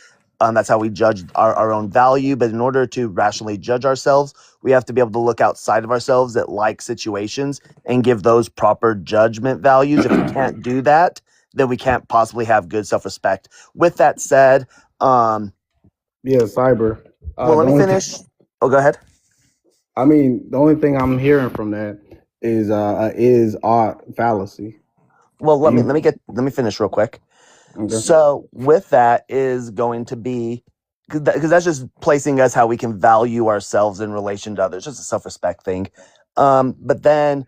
That's how we judge our own value. But in order to rationally judge ourselves, we have to be able to look outside of ourselves at like situations and give those proper judgment values. If we can't do that, then we can't possibly have good self-respect. With that said, Yeah, cyber. well, let me finish. Oh, go ahead. I mean, the only thing I'm hearing from that is art fallacy. Well, let me finish real quick. Okay. So with that is going to be, because that's just placing us how we can value ourselves in relation to others, just a self-respect thing. But then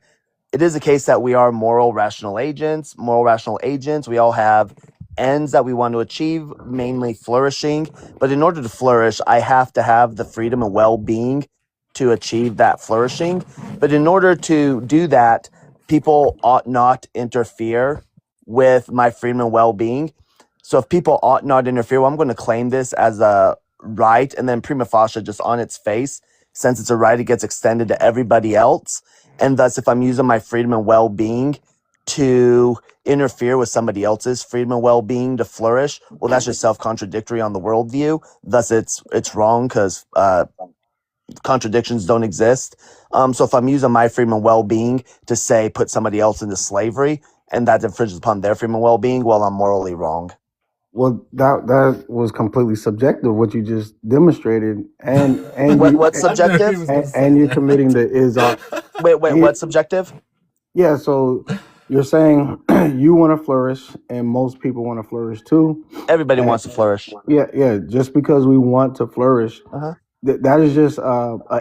it is a case that we are moral rational agents. We all have ends that we want to achieve, mainly flourishing. But in order to flourish, I have to have the freedom and well-being to achieve that flourishing. But in order to do that, people ought not interfere with my freedom and well-being. So if people ought not interfere, well, I'm going to claim this as a right, and then prima facie, just on its face, since it's a right, it gets extended to everybody else. And thus, if I'm using my freedom and well-being to interfere with somebody else's freedom and well-being to flourish, well, that's just self-contradictory on the worldview. Thus, it's wrong because contradictions don't exist. So if I'm using my freedom and well-being to say put somebody else into slavery, and that infringes upon their freedom and well-being, well, I'm morally wrong. Well, that was completely subjective, what you just demonstrated, and what's subjective? And you're committing the is art. Wait, what's subjective? Yeah, so you're saying you want to flourish, and most people want to flourish too. Everybody wants to flourish. Yeah. Just because we want to flourish, that is just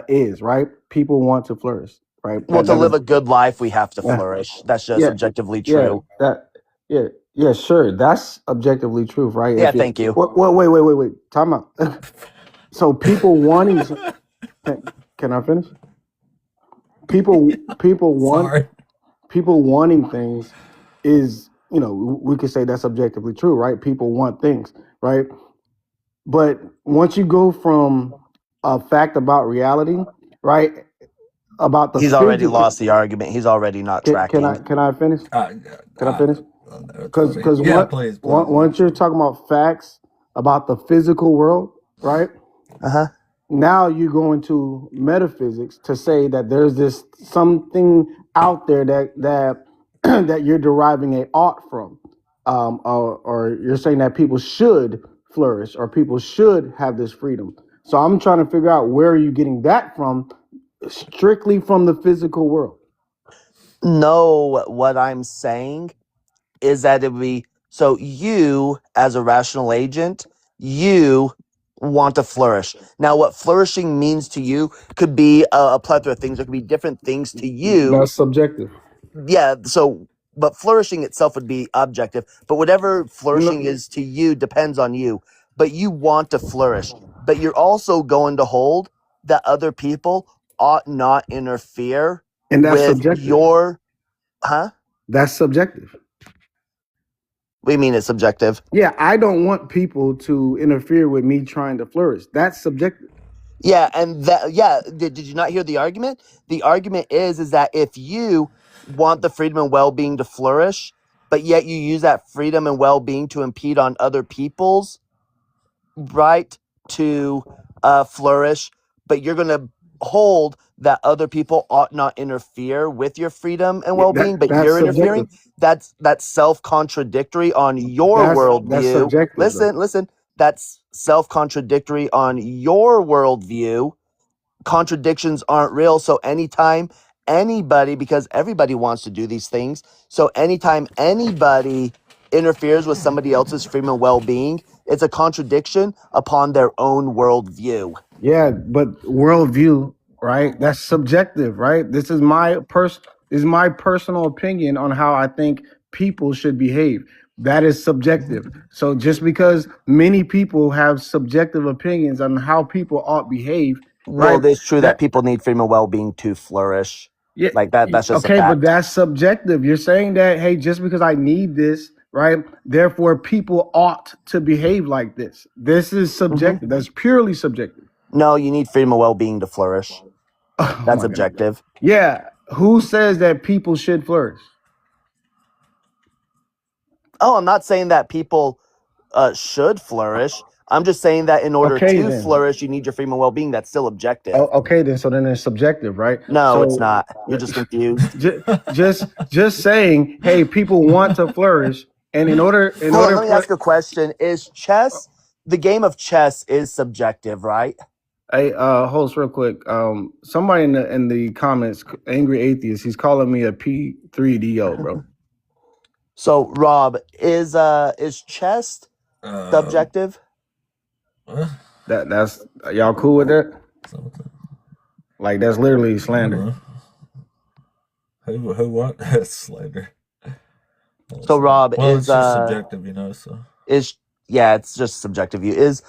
is right. People want to flourish, right? Well, to live a good life, we have to flourish. That's just objectively true. Yeah, sure. That's objectively true, right? Yeah, thank you. Wait. Time out. So people wanting. Can I finish? People want Sorry. people wanting things is, we could say that's objectively true, right? People want things, right? But once you go from a fact about reality, right, about the He's already physical. lost the argument. He's already not Can tracking. I finish? Can I finish? That's Because funny. Yeah, please. once you're talking about facts about the physical world, right? Uh-huh. Now you go into metaphysics to say that there's this something out there that that you're deriving a ought from, or you're saying that people should flourish or people should have this freedom. So I'm trying to figure out where are you getting that from, strictly from the physical world. No, what I'm saying is that it would be so you, as a rational agent, you want to flourish. Now, what flourishing means to you could be a plethora of things. There could be different things to you. That's subjective. Yeah, so, but flourishing itself would be objective. But whatever flourishing is to you depends on you. But you want to flourish. But you're also going to hold that other people ought not interfere And that's with subjective. your, huh? That's subjective. What do you mean it's subjective? Yeah, I don't want people to interfere with me trying to flourish. That's subjective. Yeah, and that, yeah, did you not hear the argument? The argument is that if you want the freedom and well-being to flourish, but yet you use that freedom and well-being to impede on other people's right to flourish, but you're going to hold that other people ought not interfere with your freedom and well-being, but that's you're subjective. interfering. That's self-contradictory on your That's worldview. subjective, Listen. That's self-contradictory on your worldview. Contradictions aren't real. So anytime anybody, because everybody wants to do these things, so anytime anybody interferes with somebody else's freedom and well-being, it's a contradiction upon their own worldview. Yeah, but worldview, right? That's subjective, right? This is my personal opinion on how I think people should behave. That is subjective. So just because many people have subjective opinions on how people ought behave, Well, right? it's true that people need freedom and well-being to flourish. Yeah, Like that's just okay, a fact. but that's subjective. You're saying that, hey, just because I need this, right? Therefore, people ought to behave like this. This is subjective. That's purely subjective. No, you need freedom and well-being to flourish. Oh, That's my God. objective. Yeah. Who says that people should flourish? Oh, I'm not saying that people should flourish. I'm just saying that in order Okay, to then. flourish, you need your freedom and well-being. That's still objective. Oh, okay, then. So then it's subjective, right? No, So it's not. You're just confused. just saying, hey, people want to flourish, and in order Hold on, let me ask a question. Is chess, the game of chess is subjective, right? Hey, host, real quick. Somebody in the comments, angry atheist, he's calling me a P3DO, bro. So, Rob, is chess subjective? That's y'all cool with that? Like that's literally slander. Who what? That's slander. So, Rob, Well, is it's just subjective, so it's just subjective view. Is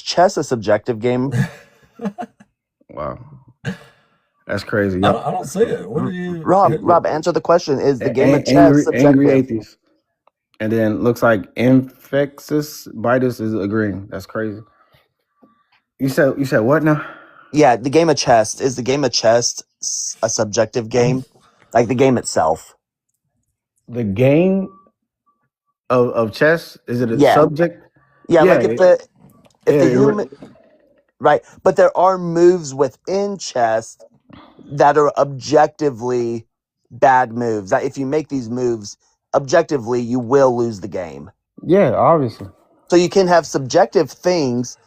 chess a subjective game? Wow, that's crazy. I don't see it. What are you, Rob, answer the question. Is the game of chess subjective? Angry atheist. And then looks like infectious Bitus is agreeing. That's crazy. You said what now? Yeah, the game of chess. Is the game of chess a subjective game? Like the game itself? The game of chess, is it a subject? Yeah, like if the human, right? But there are moves within chess that are objectively bad moves. That if you make these moves objectively, you will lose the game. Yeah, obviously. So you can have subjective things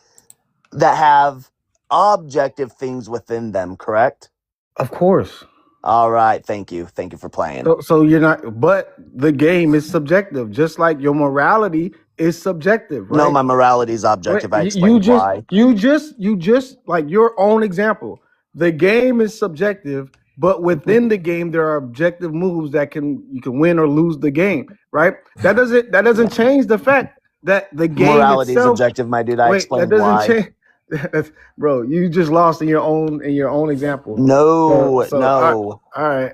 that have objective things within them, correct? Of course. All right, thank you for playing. So you're not, but the game is subjective, just like your morality is subjective, right? No, my morality is objective. I explained why. You just like your own example. The game is subjective, but within the game there are objective moves that you can win or lose the game, right? That doesn't change the fact that the game morality itself, is objective, my dude. I explained why. Bro, you just lost in your own example. No, So no. all right.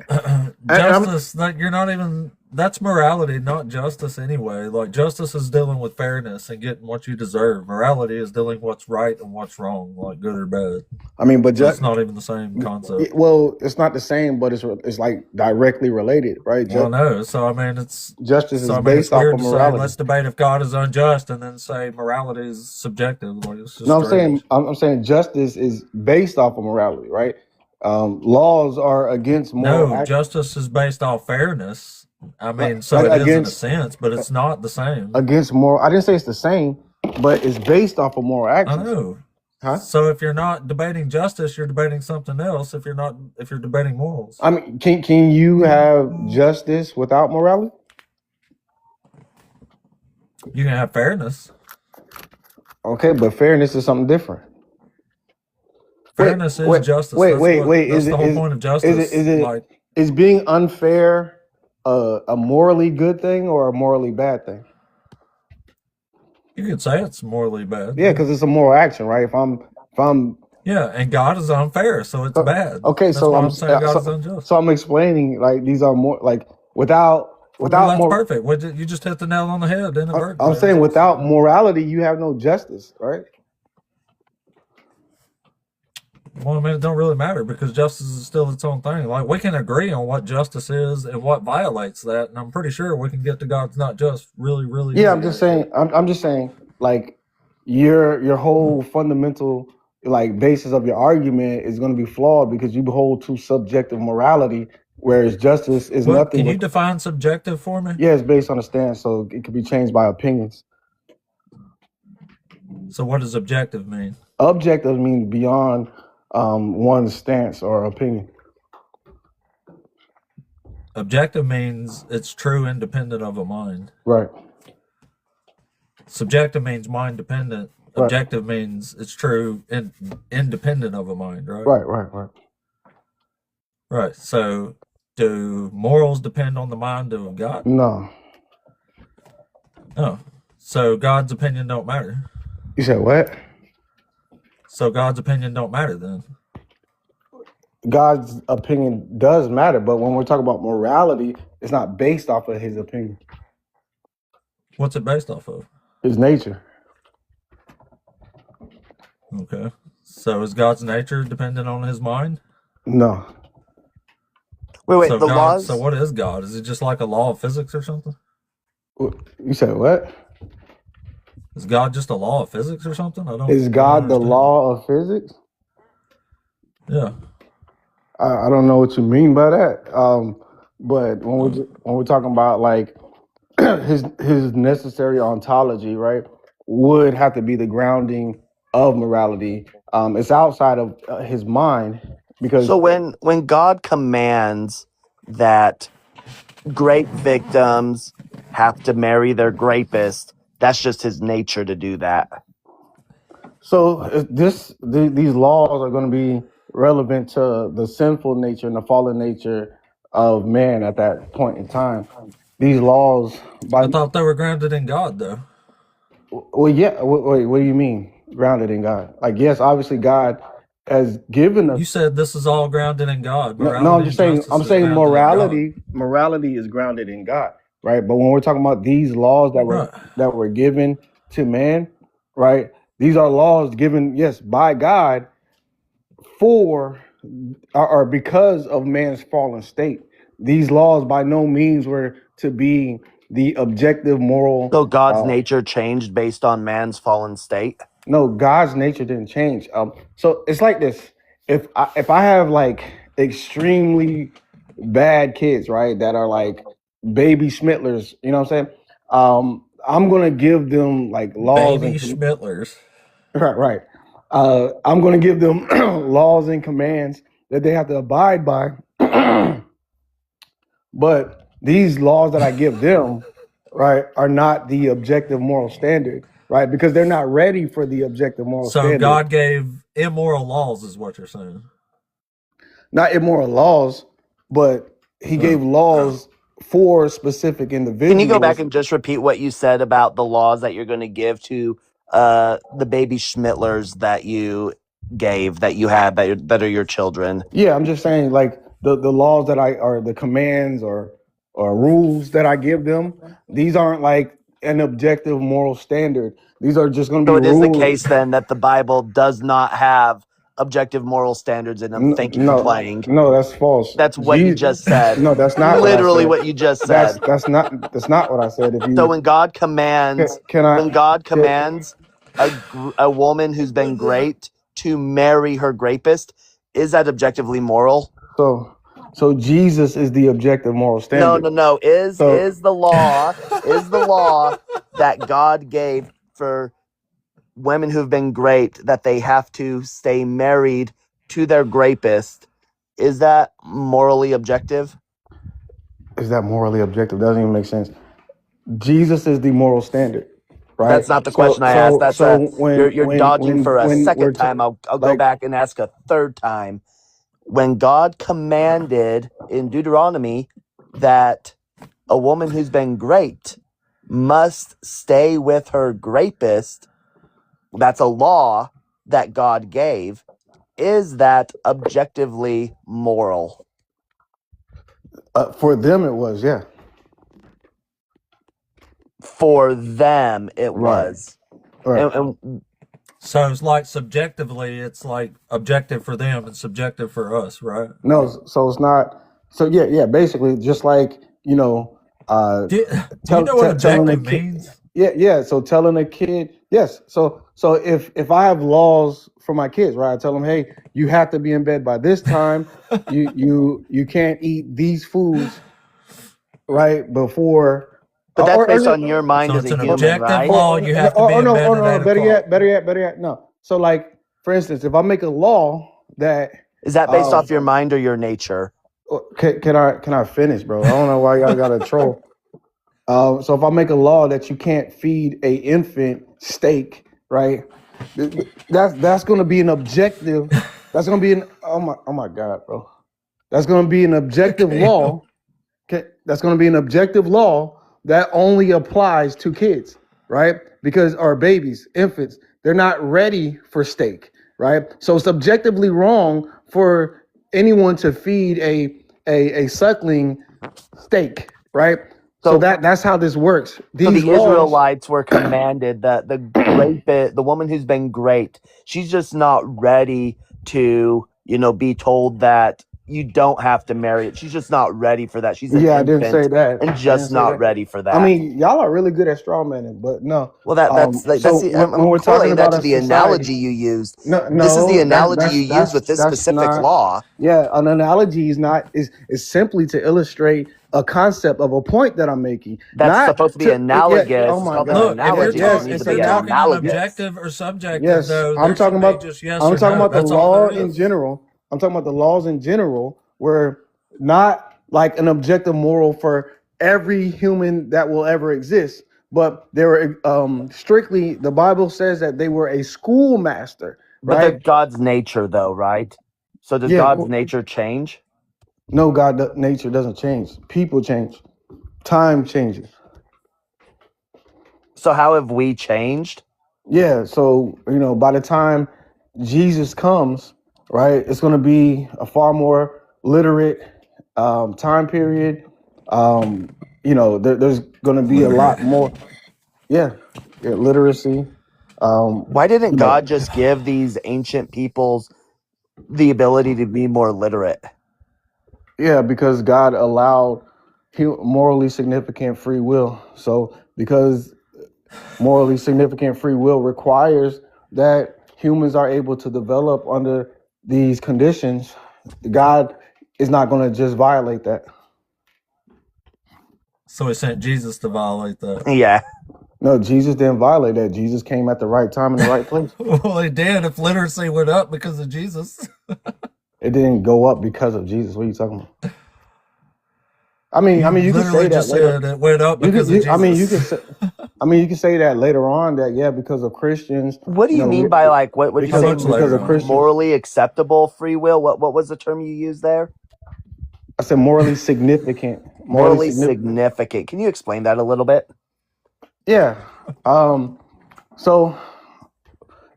Justice, like you're not even. That's morality, not justice anyway. Like justice is dealing with fairness and getting what you deserve. Morality is dealing what's right and what's wrong, like good or bad. I mean, but It's not even the same concept. well, it's not the same, but it's like directly related, right? Well, no. So I mean, it's Justice is so I mean, based it's off weird of to say morality. let's debate if God is unjust and then say morality is subjective. Like it's just No, strange. I'm saying justice is based off of morality, right? Laws are against moral No, act. justice is based off fairness. I mean, so Like it is in a against sense, but it's not the same. against moral. I didn't say it's the same, but it's based off of moral I actions. know. Huh? So if you're not debating justice, you're debating something else. If you're debating morals, I mean, can you have justice without morality? you can have fairness. Okay, but fairness is something different. Fairness is justice. That's Is the whole point of justice. Like is being unfair a morally good thing or a morally bad thing? you could say it's morally bad. Yeah, because it's a moral action, right? If I'm Yeah, and God is unfair, so it's bad. okay, That's so why I'm I'm saying God is unjust. so I'm explaining like these are more like without Well, that's more. perfect. You just hit the nail on the head. I'm saying without morality, you have no justice, right? Well, I mean, it don't really matter because justice is still its own thing. Like we can agree on what justice is and what violates that, and I'm pretty sure we can get to God's not just really, really. Yeah, easy. I'm just saying. I'm just saying. Like your whole fundamental like basis of your argument is going to be flawed because you hold to subjective morality, whereas justice is Well, nothing. can you define subjective for me? Yeah, it's based on a stance, so it can be changed by opinions. So what does objective mean? Objective means beyond one's stance or opinion. Objective means it's true independent of a mind. Right. Subjective means mind dependent. Right. Objective means it's true independent of a mind, right? Right. Right. So do morals depend on the mind of God? No. Oh. So God's opinion don't matter. You said what? So God's opinion don't matter then. God's opinion does matter, but when we're talking about morality, it's not based off of his opinion. What's it based off of? His nature. Okay. So is God's nature dependent on his mind? No. Wait, So the God, laws? so what is God? Is it just like a law of physics or something? You said what? Is God just a law of physics or something? Is God the understand. law of physics? Yeah. I don't know what you mean by that. But when we're talking about like his necessary ontology, right, would have to be the grounding of morality. It's outside of his mind because So when God commands that grape victims have to marry their rapist, that's just his nature to do that. so these laws are going to be relevant to the sinful nature and the fallen nature of man at that point in time. These laws, I thought they were grounded in God, though. well, yeah. Wait, what do you mean grounded in God? Like, yes, obviously God has given us. You said this is all grounded in God. No, Morality I'm just saying. justice I'm is saying grounded in God. morality is grounded in God, right? But when we're talking about these laws that were given to man, right? These are laws given, yes, by God for or because of man's fallen state. These laws by no means were to be the objective moral. So God's nature changed based on man's fallen state? No, God's nature didn't change. So it's like this. If I have like extremely bad kids, right, that are like baby Schmittlers, you know what I'm saying? I'm gonna give them like laws Baby and Schmittlers. right. I'm gonna give them laws and commands that they have to abide by. But these laws that I give them, right, are not the objective moral standard, right? Because they're not ready for the objective moral So standard. God gave immoral laws, is what you're saying. Not immoral laws, but he gave laws for specific individuals. Can you go back and just repeat what you said about the laws that you're going to give to the baby Schmittlers that you gave, that you have, that are your children. Yeah, I'm just saying, like the laws that or the commands or rules that I give them, these aren't like an objective moral standard. These are just going to So be it is the rules. case then that the Bible does not have objective moral standards in them. Thank you for playing. No, that's false. That's what you just said. No, that's not literally what I said. what you just said. That's not what I said. If you So when God commands, can I when God commands a woman who's been great to marry her rapist, is that objectively moral? so Jesus is the objective moral standard. No. Is the law that God gave for women who've been great that they have to stay married to their rapist, is that morally objective? Is that morally objective? Doesn't even make sense. Jesus is the moral standard, right? That's not the question I asked. That's you're dodging for a second time. I'll go back and ask a third time. When God commanded in Deuteronomy that a woman who's been great must stay with her rapist, that's a law that God gave. Is that objectively moral? For them, it was, yeah. For them, it was. Right. And So it's like subjectively, it's like objective for them and subjective for us, right? No, so it's not. So yeah. Basically, just like Do you know what objective means? Yeah. So telling a kid, yes. So if I have laws for my kids, right? I tell them, hey, you have to be in bed by this time. you can't eat these foods, right? Before. But that's based on your mind So as it's a an human, objective right? law. You have to be in bed at 8 Better o'clock. yet. No. So like, for instance, if I make a law that Is that based off your mind or your nature? can I finish, bro? I don't know why y'all got to troll. So if I make a law that you can't feed a infant steak, right? That's going to be an objective. That's going to be an oh my god, bro. That's going to be an objective law. Okay, that's going to be an objective law that only applies to kids, right? Because our babies, infants, they're not ready for steak, right? So it's objectively wrong for anyone to feed a suckling steak, right? So that's how this works. So the Israelites were commanded that the woman who's been great, she's just not ready to, be told that you don't have to marry it. She's just not ready for that. She's an infant, I didn't say that. and just not ready for that. I mean, y'all are really good at straw manning, but no. Well, I'm correlating that to the analogy you used. No, this is the analogy you used with this specific law. Yeah, an analogy is simply to illustrate a concept of a point that I'm making. That's supposed to be analogous. Yeah, oh my God. Look, if you're talking analogous. objective or subjective, Yes, though, I'm talking about just yes I'm or talking no. about the That's all law there in is. general. I'm talking about the laws in general, where not like an objective moral for every human that will ever exist, but they were strictly. The Bible says that they were a schoolmaster, But right? that's God's nature, though, right? So does God's nature change? No, nature doesn't change. People change. Time changes. So how have we changed? Yeah. So by the time Jesus comes, right, it's going to be a far more literate time period. There's going to be a lot more. Yeah, literacy. Why didn't God just give these ancient peoples the ability to be more literate? Yeah, because God allowed morally significant free will. So because morally significant free will requires that humans are able to develop under these conditions, God is not going to just violate that. So he sent Jesus to violate that. Yeah. No, Jesus didn't violate that. Jesus came at the right time in the right place. Well, he did if literacy went up because of Jesus. It didn't go up because of Jesus. What are you talking about? I mean, you can say that just later. said it went up because of Jesus. I mean, you can say that later on that because of Christians. What do you mean by what you say? Because of Christians. Morally acceptable free will. What was the term you used there? I said morally significant. Morally significant. Can you explain that a little bit? Yeah. So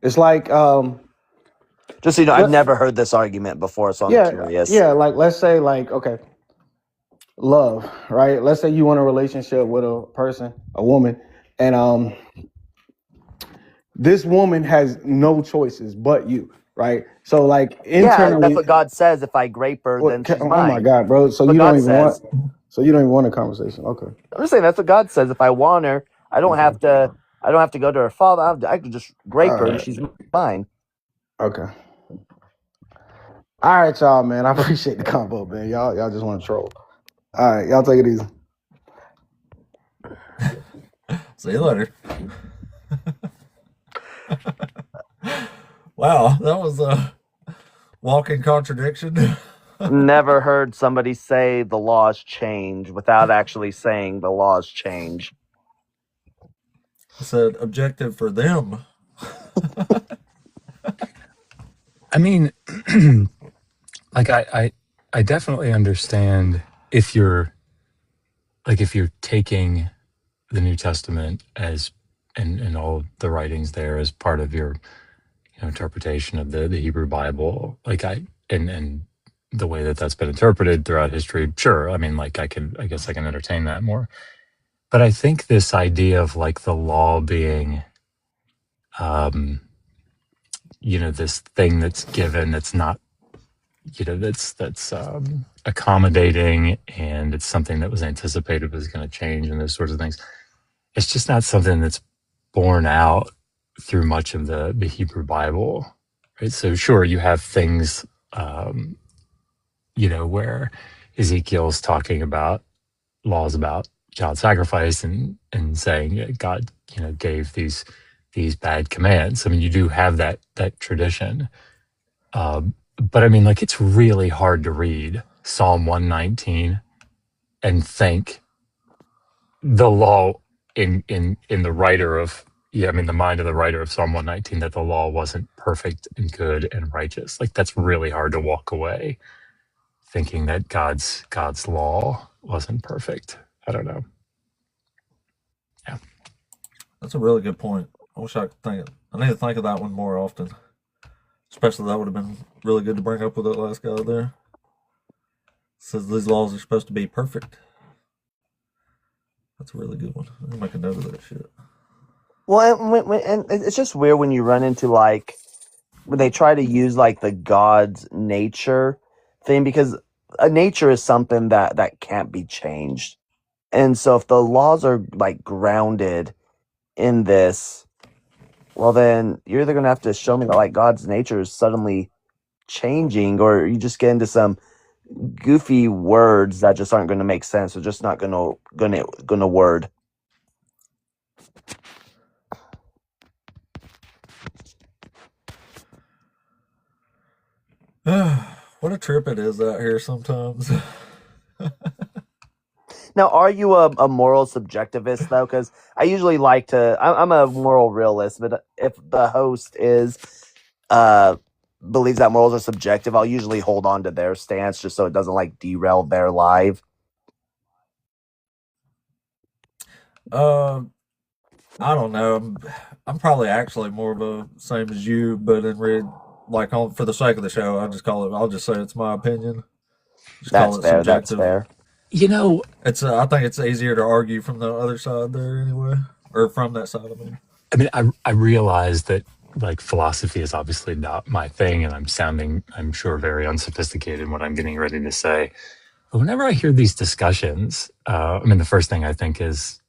It's like Just so you know, I've let- never heard this argument before, so I'm yeah, curious. yeah. Like let's say like okay, love, right? Let's say you want a relationship with a person, a woman, and this woman has no choices but you, right? So like Yeah, that's internally, what God says. If I grape her, then she's oh my mine. God, bro. So That's what you don't God even want. says. So you don't even want a conversation. Okay. I'm just saying that's what God says. If I want her, I don't Okay. have to. I don't have to go to her father. I can just grape her, All and right. she's mine. Okay. All right, y'all, man. I appreciate the combo, man. Y'all just want to troll. All right, y'all take it easy. See you later. Wow, that was a walking contradiction. Never heard somebody say the laws change without actually saying the laws change. I said objective for them. I mean, like I definitely understand if you're taking the New Testament as and all the writings there as part of your interpretation of the Hebrew Bible, like and the way that that's been interpreted throughout history. Sure, I mean, like I guess I can entertain that more. But I think this idea of like the law being, this thing that's given that's not, that's accommodating, and it's something that was anticipated was going to change, and those sorts of things. It's just not something that's borne out through much of the Hebrew Bible, right? So sure, you have things, where Ezekiel's talking about laws about child sacrifice and saying that God, gave these bad commands. I mean, you do have that tradition, but I mean, like, it's really hard to read Psalm 119 and think the law in the writer of the mind of the writer of Psalm 119 that the law wasn't perfect and good and righteous. Like, that's really hard to walk away thinking that God's law wasn't perfect. I don't know. Yeah. That's a really good point. I wish I could think. I need to think of that one more often. Especially that would have been really good to bring up with that last guy there. Says these laws are supposed to be perfect. That's a really good one. I'm gonna make a note of that shit. Well, and it's just weird when you run into like when they try to use like the God's nature thing, because a nature is something that can't be changed. And so if the laws are like grounded in this, well then you're either gonna have to show me that like God's nature is suddenly changing, or you just get into some goofy words that just aren't gonna make sense, or just not gonna word. What a trip it is out here sometimes. Now, are you a moral subjectivist, though? Because I usually like to... I'm a moral realist, but if the host believes that morals are subjective, I'll usually hold on to their stance just so it doesn't, like, derail their live. I don't know. I'm probably actually more of a same as you, but for the sake of the show, I'll just say it's my opinion. Just That's call it fair, that's subjective. fair. It's I think it's easier to argue from the other side there anyway, or from that side. I mean, I realize that like philosophy is obviously not my thing, and I'm sounding, I'm sure, very unsophisticated in what I'm getting ready to say. But whenever I hear these discussions, the first thing I think is,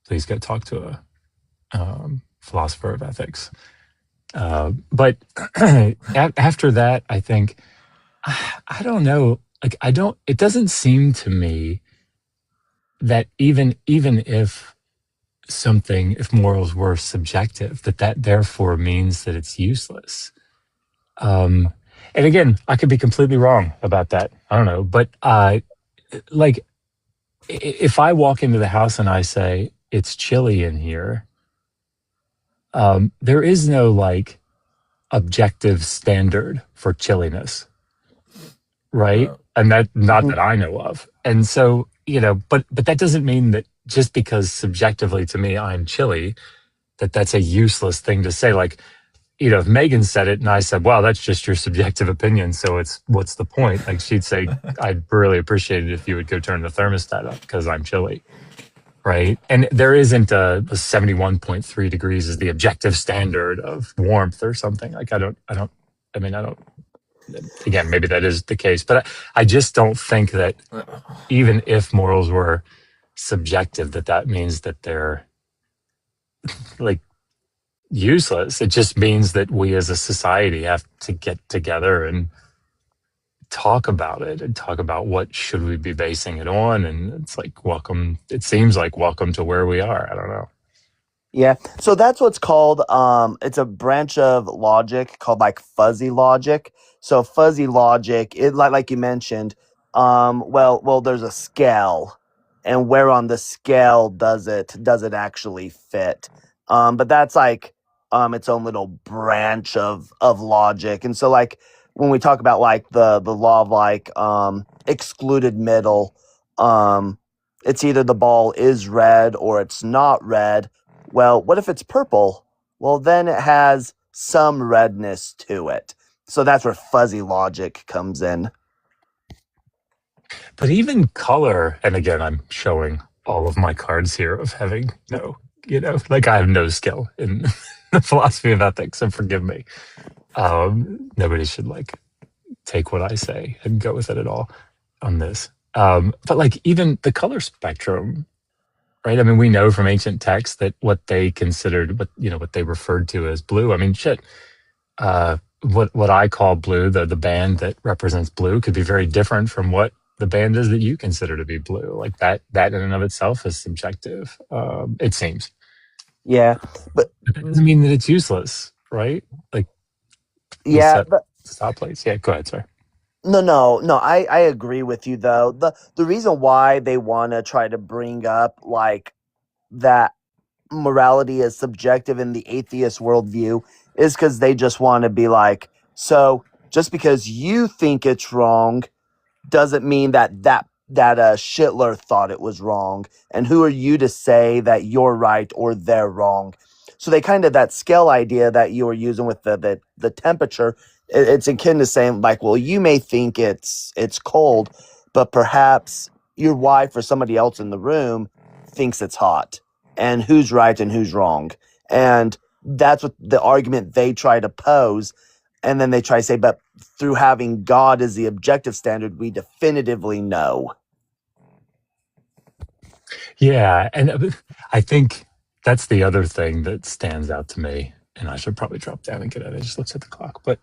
please go talk to a philosopher of ethics. But after that, I think, I don't know. Like, it doesn't seem to me that even if morals were subjective, that therefore means that it's useless. And again, I could be completely wrong about that. I don't know. But like, if I walk into the house and I say, it's chilly in here, there is no like objective standard for chilliness, right? And that, not that I know of. And so, but that doesn't mean that just because subjectively to me I'm chilly, that's a useless thing to say. Like, if Megan said it and I said, "Wow, that's just your subjective opinion," so what's the point? Like she'd say, "I'd really appreciate it if you would go turn the thermostat up because I'm chilly." Right. And there isn't a 71.3 degrees is the objective standard of warmth or something. Like I don't, again, maybe that is the case, but I just don't think that even if morals were subjective, that means that they're like useless. It just means that we as a society have to get together and talk about it and talk about what should we be basing it on. And it's like, it seems like welcome to where we are. I don't know. Yeah. So that's what's called it's a branch of logic called like fuzzy logic. So fuzzy logic, it like you mentioned, well there's a scale, and where on the scale does it actually fit? But that's like its own little branch of logic. And so like when we talk about like the law of like excluded middle, it's either the ball is red or it's not red. Well, what if it's purple? Well, then it has some redness to it. So that's where fuzzy logic comes in. But even color, and again, I'm showing all of my cards here of having like I have no skill in the philosophy of ethics, so forgive me. Nobody should like take what I say and go with it at all on this. But like even the color spectrum, right? I mean, we know from ancient texts that what they considered, what they referred to as blue. I mean, shit. What I call blue, the band that represents blue, could be very different from what the band is that you consider to be blue. Like that in and of itself is subjective. It seems. Yeah, but That doesn't mean that it's useless, right? Like yeah, stop, please. Yeah, go ahead, sir. No. I agree with you though. The reason why they want to try to bring up like that morality is subjective in the atheist worldview is because they just want to be like, so just because you think it's wrong doesn't mean that Schindler thought it was wrong, and who are you to say that you're right or they're wrong? So they kind of that scale idea that you were using with the temperature. It's akin to saying like, well, you may think it's cold, but perhaps your wife or somebody else in the room thinks it's hot, and who's right and who's wrong. And that's what the argument they try to pose. And then they try to say, but through having God as the objective standard, we definitively know. Yeah, and I think that's the other thing that stands out to me. And I should probably drop down and get it. I just looked at the clock, but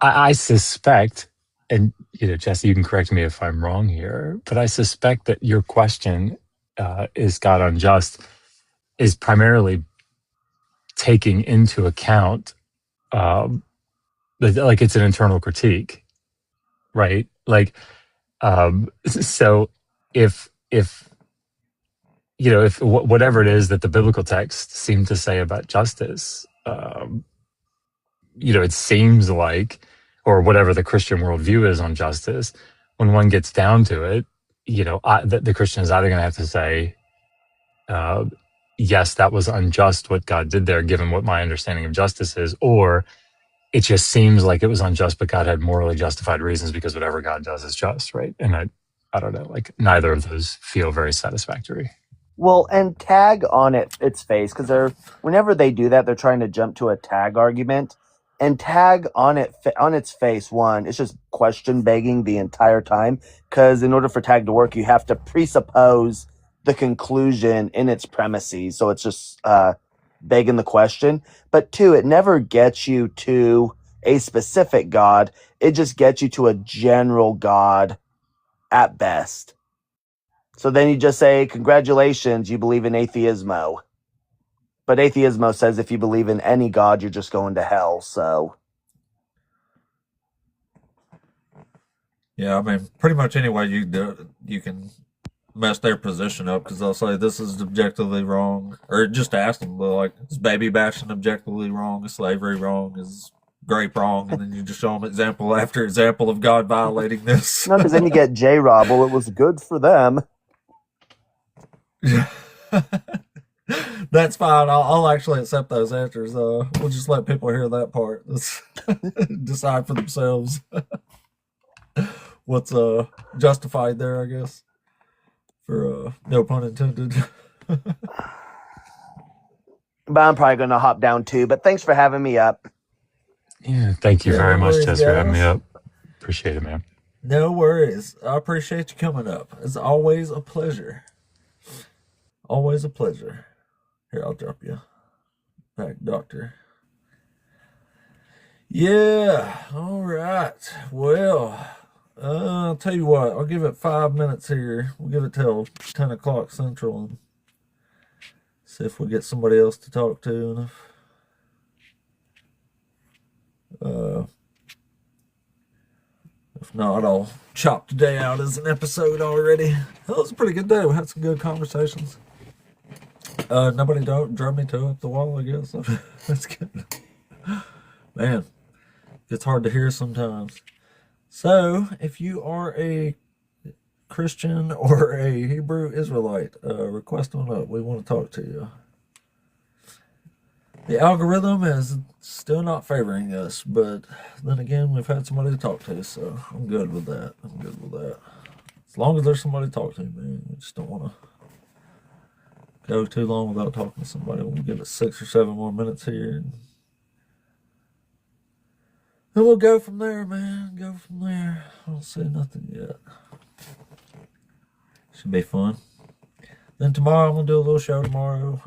I suspect, and Jesse, you can correct me if I'm wrong here, but I suspect that your question, is God unjust, is primarily taking into account, like it's an internal critique, right? Like, so if whatever it is that the biblical texts seem to say about justice, it seems like, or whatever the Christian worldview is on justice, when one gets down to it, the Christian is either going to have to say, yes, that was unjust what God did there, given what my understanding of justice is, or it just seems like it was unjust, but God had morally justified reasons because whatever God does is just, right? And I don't know, like neither of those feel very satisfactory. Well, and tag on its face, because whenever they do that, they're trying to jump to a tag argument. And tag on its face, one, it's just question begging the entire time. Because in order for tag to work, you have to presuppose the conclusion in its premises. So it's just begging the question. But two, it never gets you to a specific God. It just gets you to a general God at best. So then you just say, congratulations, you believe in atheismo. But atheismo says if you believe in any God, you're just going to hell, so. Yeah, I mean, pretty much any way you do it, you can mess their position up because they'll say this is objectively wrong. Or just ask them, like, is baby bashing objectively wrong? Is slavery wrong? Is grape wrong? And then you just show them example after example of God violating this. No, because then you get J-Rob. Well, it was good for them. That's fine. I'll actually accept those answers. We'll just let people hear that part. Let's decide for themselves what's justified there, I guess. For no pun intended. But I'm probably going to hop down too. But thanks for having me up. Yeah, thank you Yeah, very no much, worries, Tess, for having me guys. up. Appreciate it, man. No worries. I appreciate you coming up. It's always a pleasure. Always a pleasure. Here, I'll drop you back, Doctor. Yeah, all right. Well, I'll tell you what, I'll give it 5 minutes here. We'll give it till 10 o'clock Central and see if we get somebody else to talk to. And if not, I'll chop today out as an episode already. That was a pretty good day. We had some good conversations. Nobody drove me to up the wall, I guess. That's good. Man, it's hard to hear sometimes. So, if you are a Christian or a Hebrew Israelite, request one up. We want to talk to you. The algorithm is still not favoring us, but then again, we've had somebody to talk to, so I'm good with that. I'm good with that. As long as there's somebody to talk to, man. We just don't want to go too long without talking to somebody. We'll give it 6 or 7 more minutes here. And then we'll go from there, man. Go from there. I don't see nothing yet. Should be fun. Then tomorrow, I'm going to do a little show tomorrow.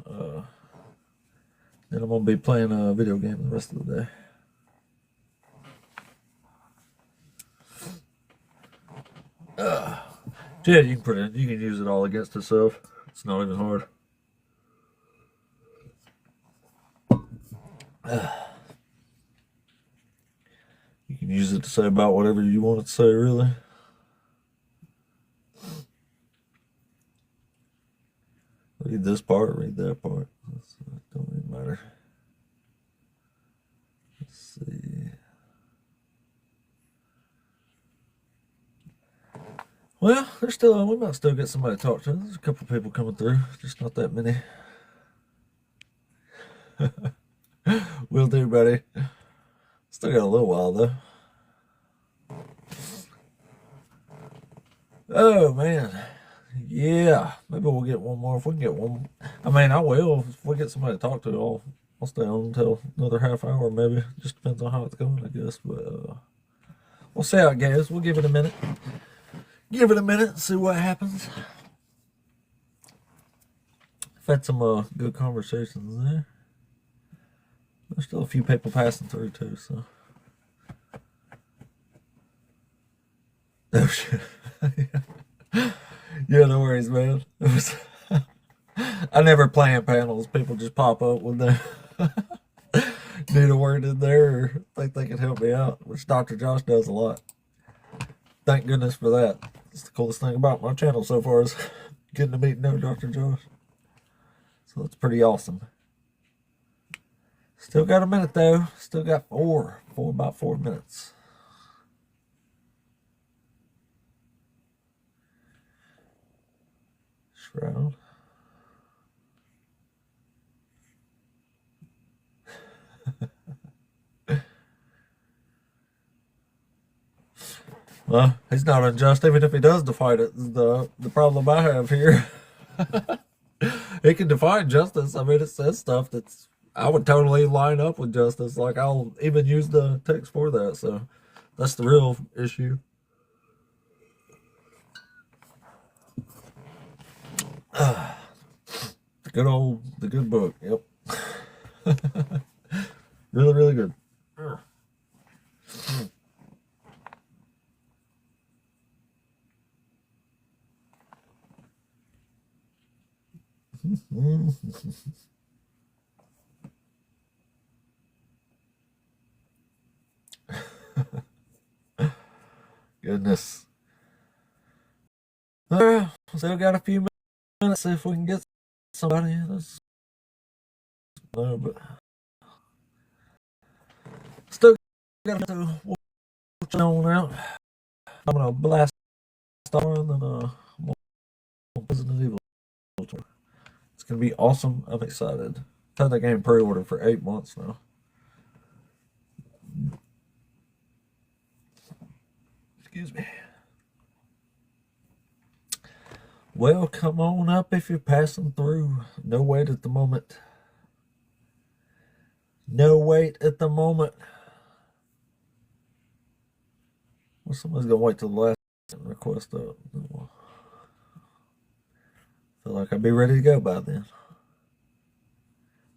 Then I'm going to be playing a video game the rest of the day. Yeah, you can put it in. You can use it all against itself. It's not even hard. You can use it to say about whatever you want it to say, really. Read this part, read that part. It don't even matter. Let's see. Well, we might still get somebody to talk to. There's a couple people coming through, just not that many. Will do, buddy. Still got a little while, though. Oh, man. Yeah, maybe we'll get one more if we can get one. I mean, I will. If we get somebody to talk to, I'll stay on until another half hour, maybe. Just depends on how it's going, I guess. But we'll see how it goes. We'll give it a minute. Give it a minute and see what happens. I've had some good conversations there. There's still a few people passing through, too, so. Oh, shit. Yeah, no worries, man. I never plan panels. People just pop up when they need a word in there or think they can help me out, which Dr. Josh does a lot. Thank goodness for that. It's the coolest thing about my channel so far is getting to meet no Dr. Josh. So it's pretty awesome. Still got a minute, though. Still got about 4 minutes. Shroud. Well, he's not unjust, even if he does define it. The problem I have here. He can define justice. I mean, it says stuff that's I would totally line up with justice. Like I'll even use the text for that. So that's the real issue. The good book. Yep. Really, really good. Goodness. Still got a few minutes. See if we can get somebody. No, but still got to watch on out. I'm gonna blast on and Resident Evil. It's It's going to be awesome. I'm excited. I've had that game pre-ordered for 8 months now. Excuse me. Well, come on up if you're passing through. No wait at the moment. No wait at the moment. Well, somebody's going to wait till the last request up. Feel like I'd be ready to go by then.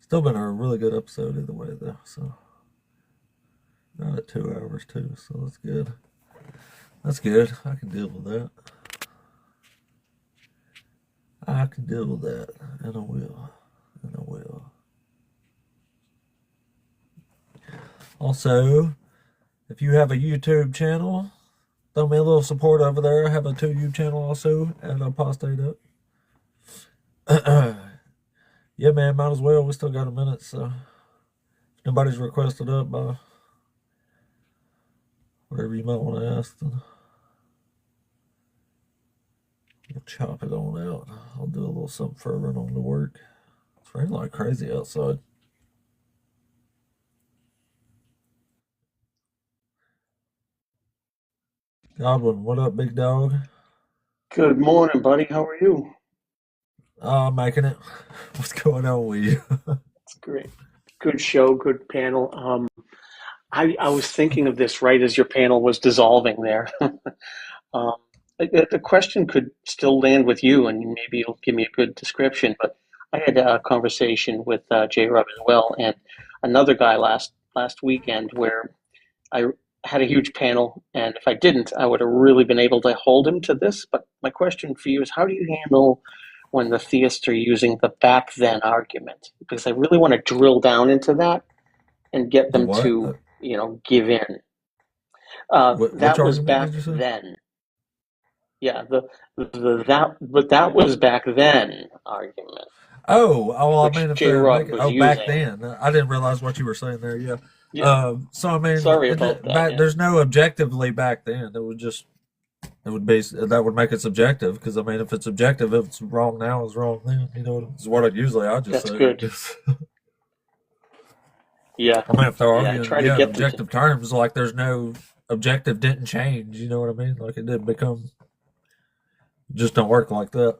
Still been a really good episode either way, though. So, not at 2 hours, too. So, that's good. That's good. I can deal with that. I can deal with that. And I will. And I will. Also, if you have a YouTube channel, throw me a little support over there. I have a 2U channel also at Apostate Up. Yeah, man, might as well. We still got a minute, so if nobody's requested up by whatever you might want to ask, then we'll chop it on out. I'll do a little something for everyone on to work. It's raining like crazy outside. Godwin, what up, big dog? Good morning, buddy. How are you? Making it. What's going on with you? It's great. Good show, good panel. I was thinking of this right as your panel was dissolving there. The question could still land with you, and maybe you'll give me a good description. But I had a conversation with J. Rob as well, and another guy last weekend where I had a huge panel, and if I didn't, I would have really been able to hold him to this. But my question for you is, how do you handle when the theists are using the back then argument? Because I really want to drill down into that and get them to, give in. That was back then. Yeah, that was back then argument. Oh, I mean, if they're back using. then, I didn't realize what you were saying there. Yeah. So I mean, sorry about that. There's no objectively back then. It would be that would make it subjective, because I mean, if it's objective, if it's wrong now, it's wrong then. You know, it's what I just That's say. Good. Yeah. I mean, if they're arguing get objective terms, like there's no objective didn't change. You know what I mean? Like it didn't become. Just don't work like that.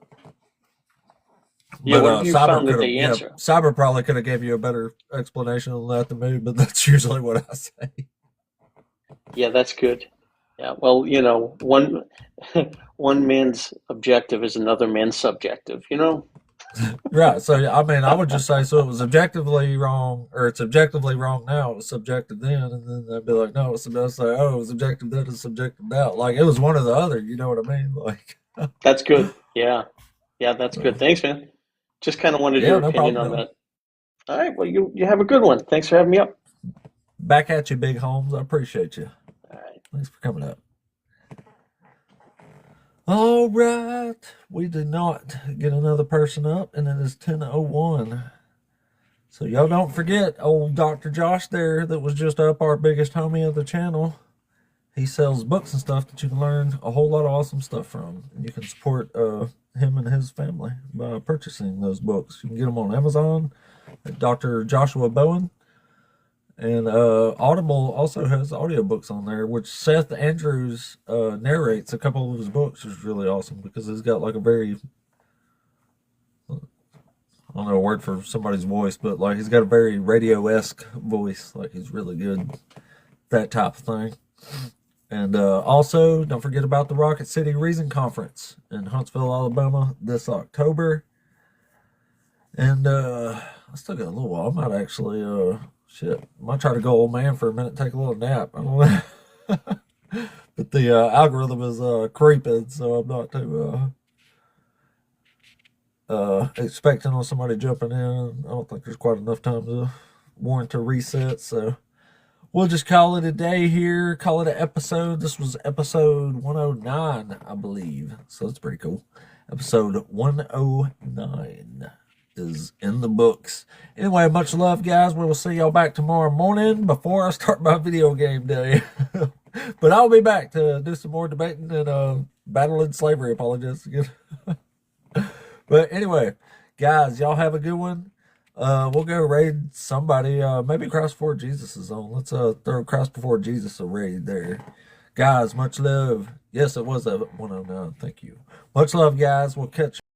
Yeah, what have you found that they answer? Cyber probably could have gave you a better explanation on that than me, but that's usually what I say. Yeah, that's good. Yeah, well, one man's objective is another man's subjective, Right. So, I mean, I would just say, so it was objectively wrong, or it's objectively wrong now, it was subjective then, and then they'd be like, no, it's subjective. Say, oh, it was objective then, it's subjective now. Like, it was one or the other, you know what I mean? Like, that's good. Yeah, that's good. Thanks, man. Just kind of wanted your opinion on that. All right, well, you have a good one. Thanks for having me up. Back at you, Big Holmes. I appreciate you. All right. Thanks for coming up. All right. We did not get another person up, and it is 10:01. So y'all don't forget old Dr. Josh there that was just up, our biggest homie of the channel. He sells books and stuff that you can learn a whole lot of awesome stuff from. And you can support him and his family by purchasing those books. You can get them on Amazon at Dr. Joshua Bowen. And Audible also has audiobooks on there, which Seth Andrews narrates a couple of his books, which is really awesome because he's got like a very, I don't know a word for somebody's voice, but like he's got a very radio-esque voice. Like he's really good, that type of thing. And also, don't forget about the Rocket City Reason Conference in Huntsville, Alabama this October. And I still got a little while. I might actually, I might try to go old man for a minute, take a little nap. I don't know. But the algorithm is creeping, so I'm not too expecting on somebody jumping in. I don't think there's quite enough time to warrant a reset, so we'll just call it a day here, call it an episode. This was episode 109, I believe. So that's pretty cool. Episode 109 is in the books. Anyway, much love, guys. We will see y'all back tomorrow morning before I start my video game day. But I'll be back to do some more debating and battling slavery apologists again. But anyway, Guys, y'all have a good one. We'll go raid somebody. Maybe Christ Before Jesus is on. Let's throw Christ Before Jesus a raid there. Guys, much love. Yes, it was a 109. Thank you. Much love, guys. We'll catch you.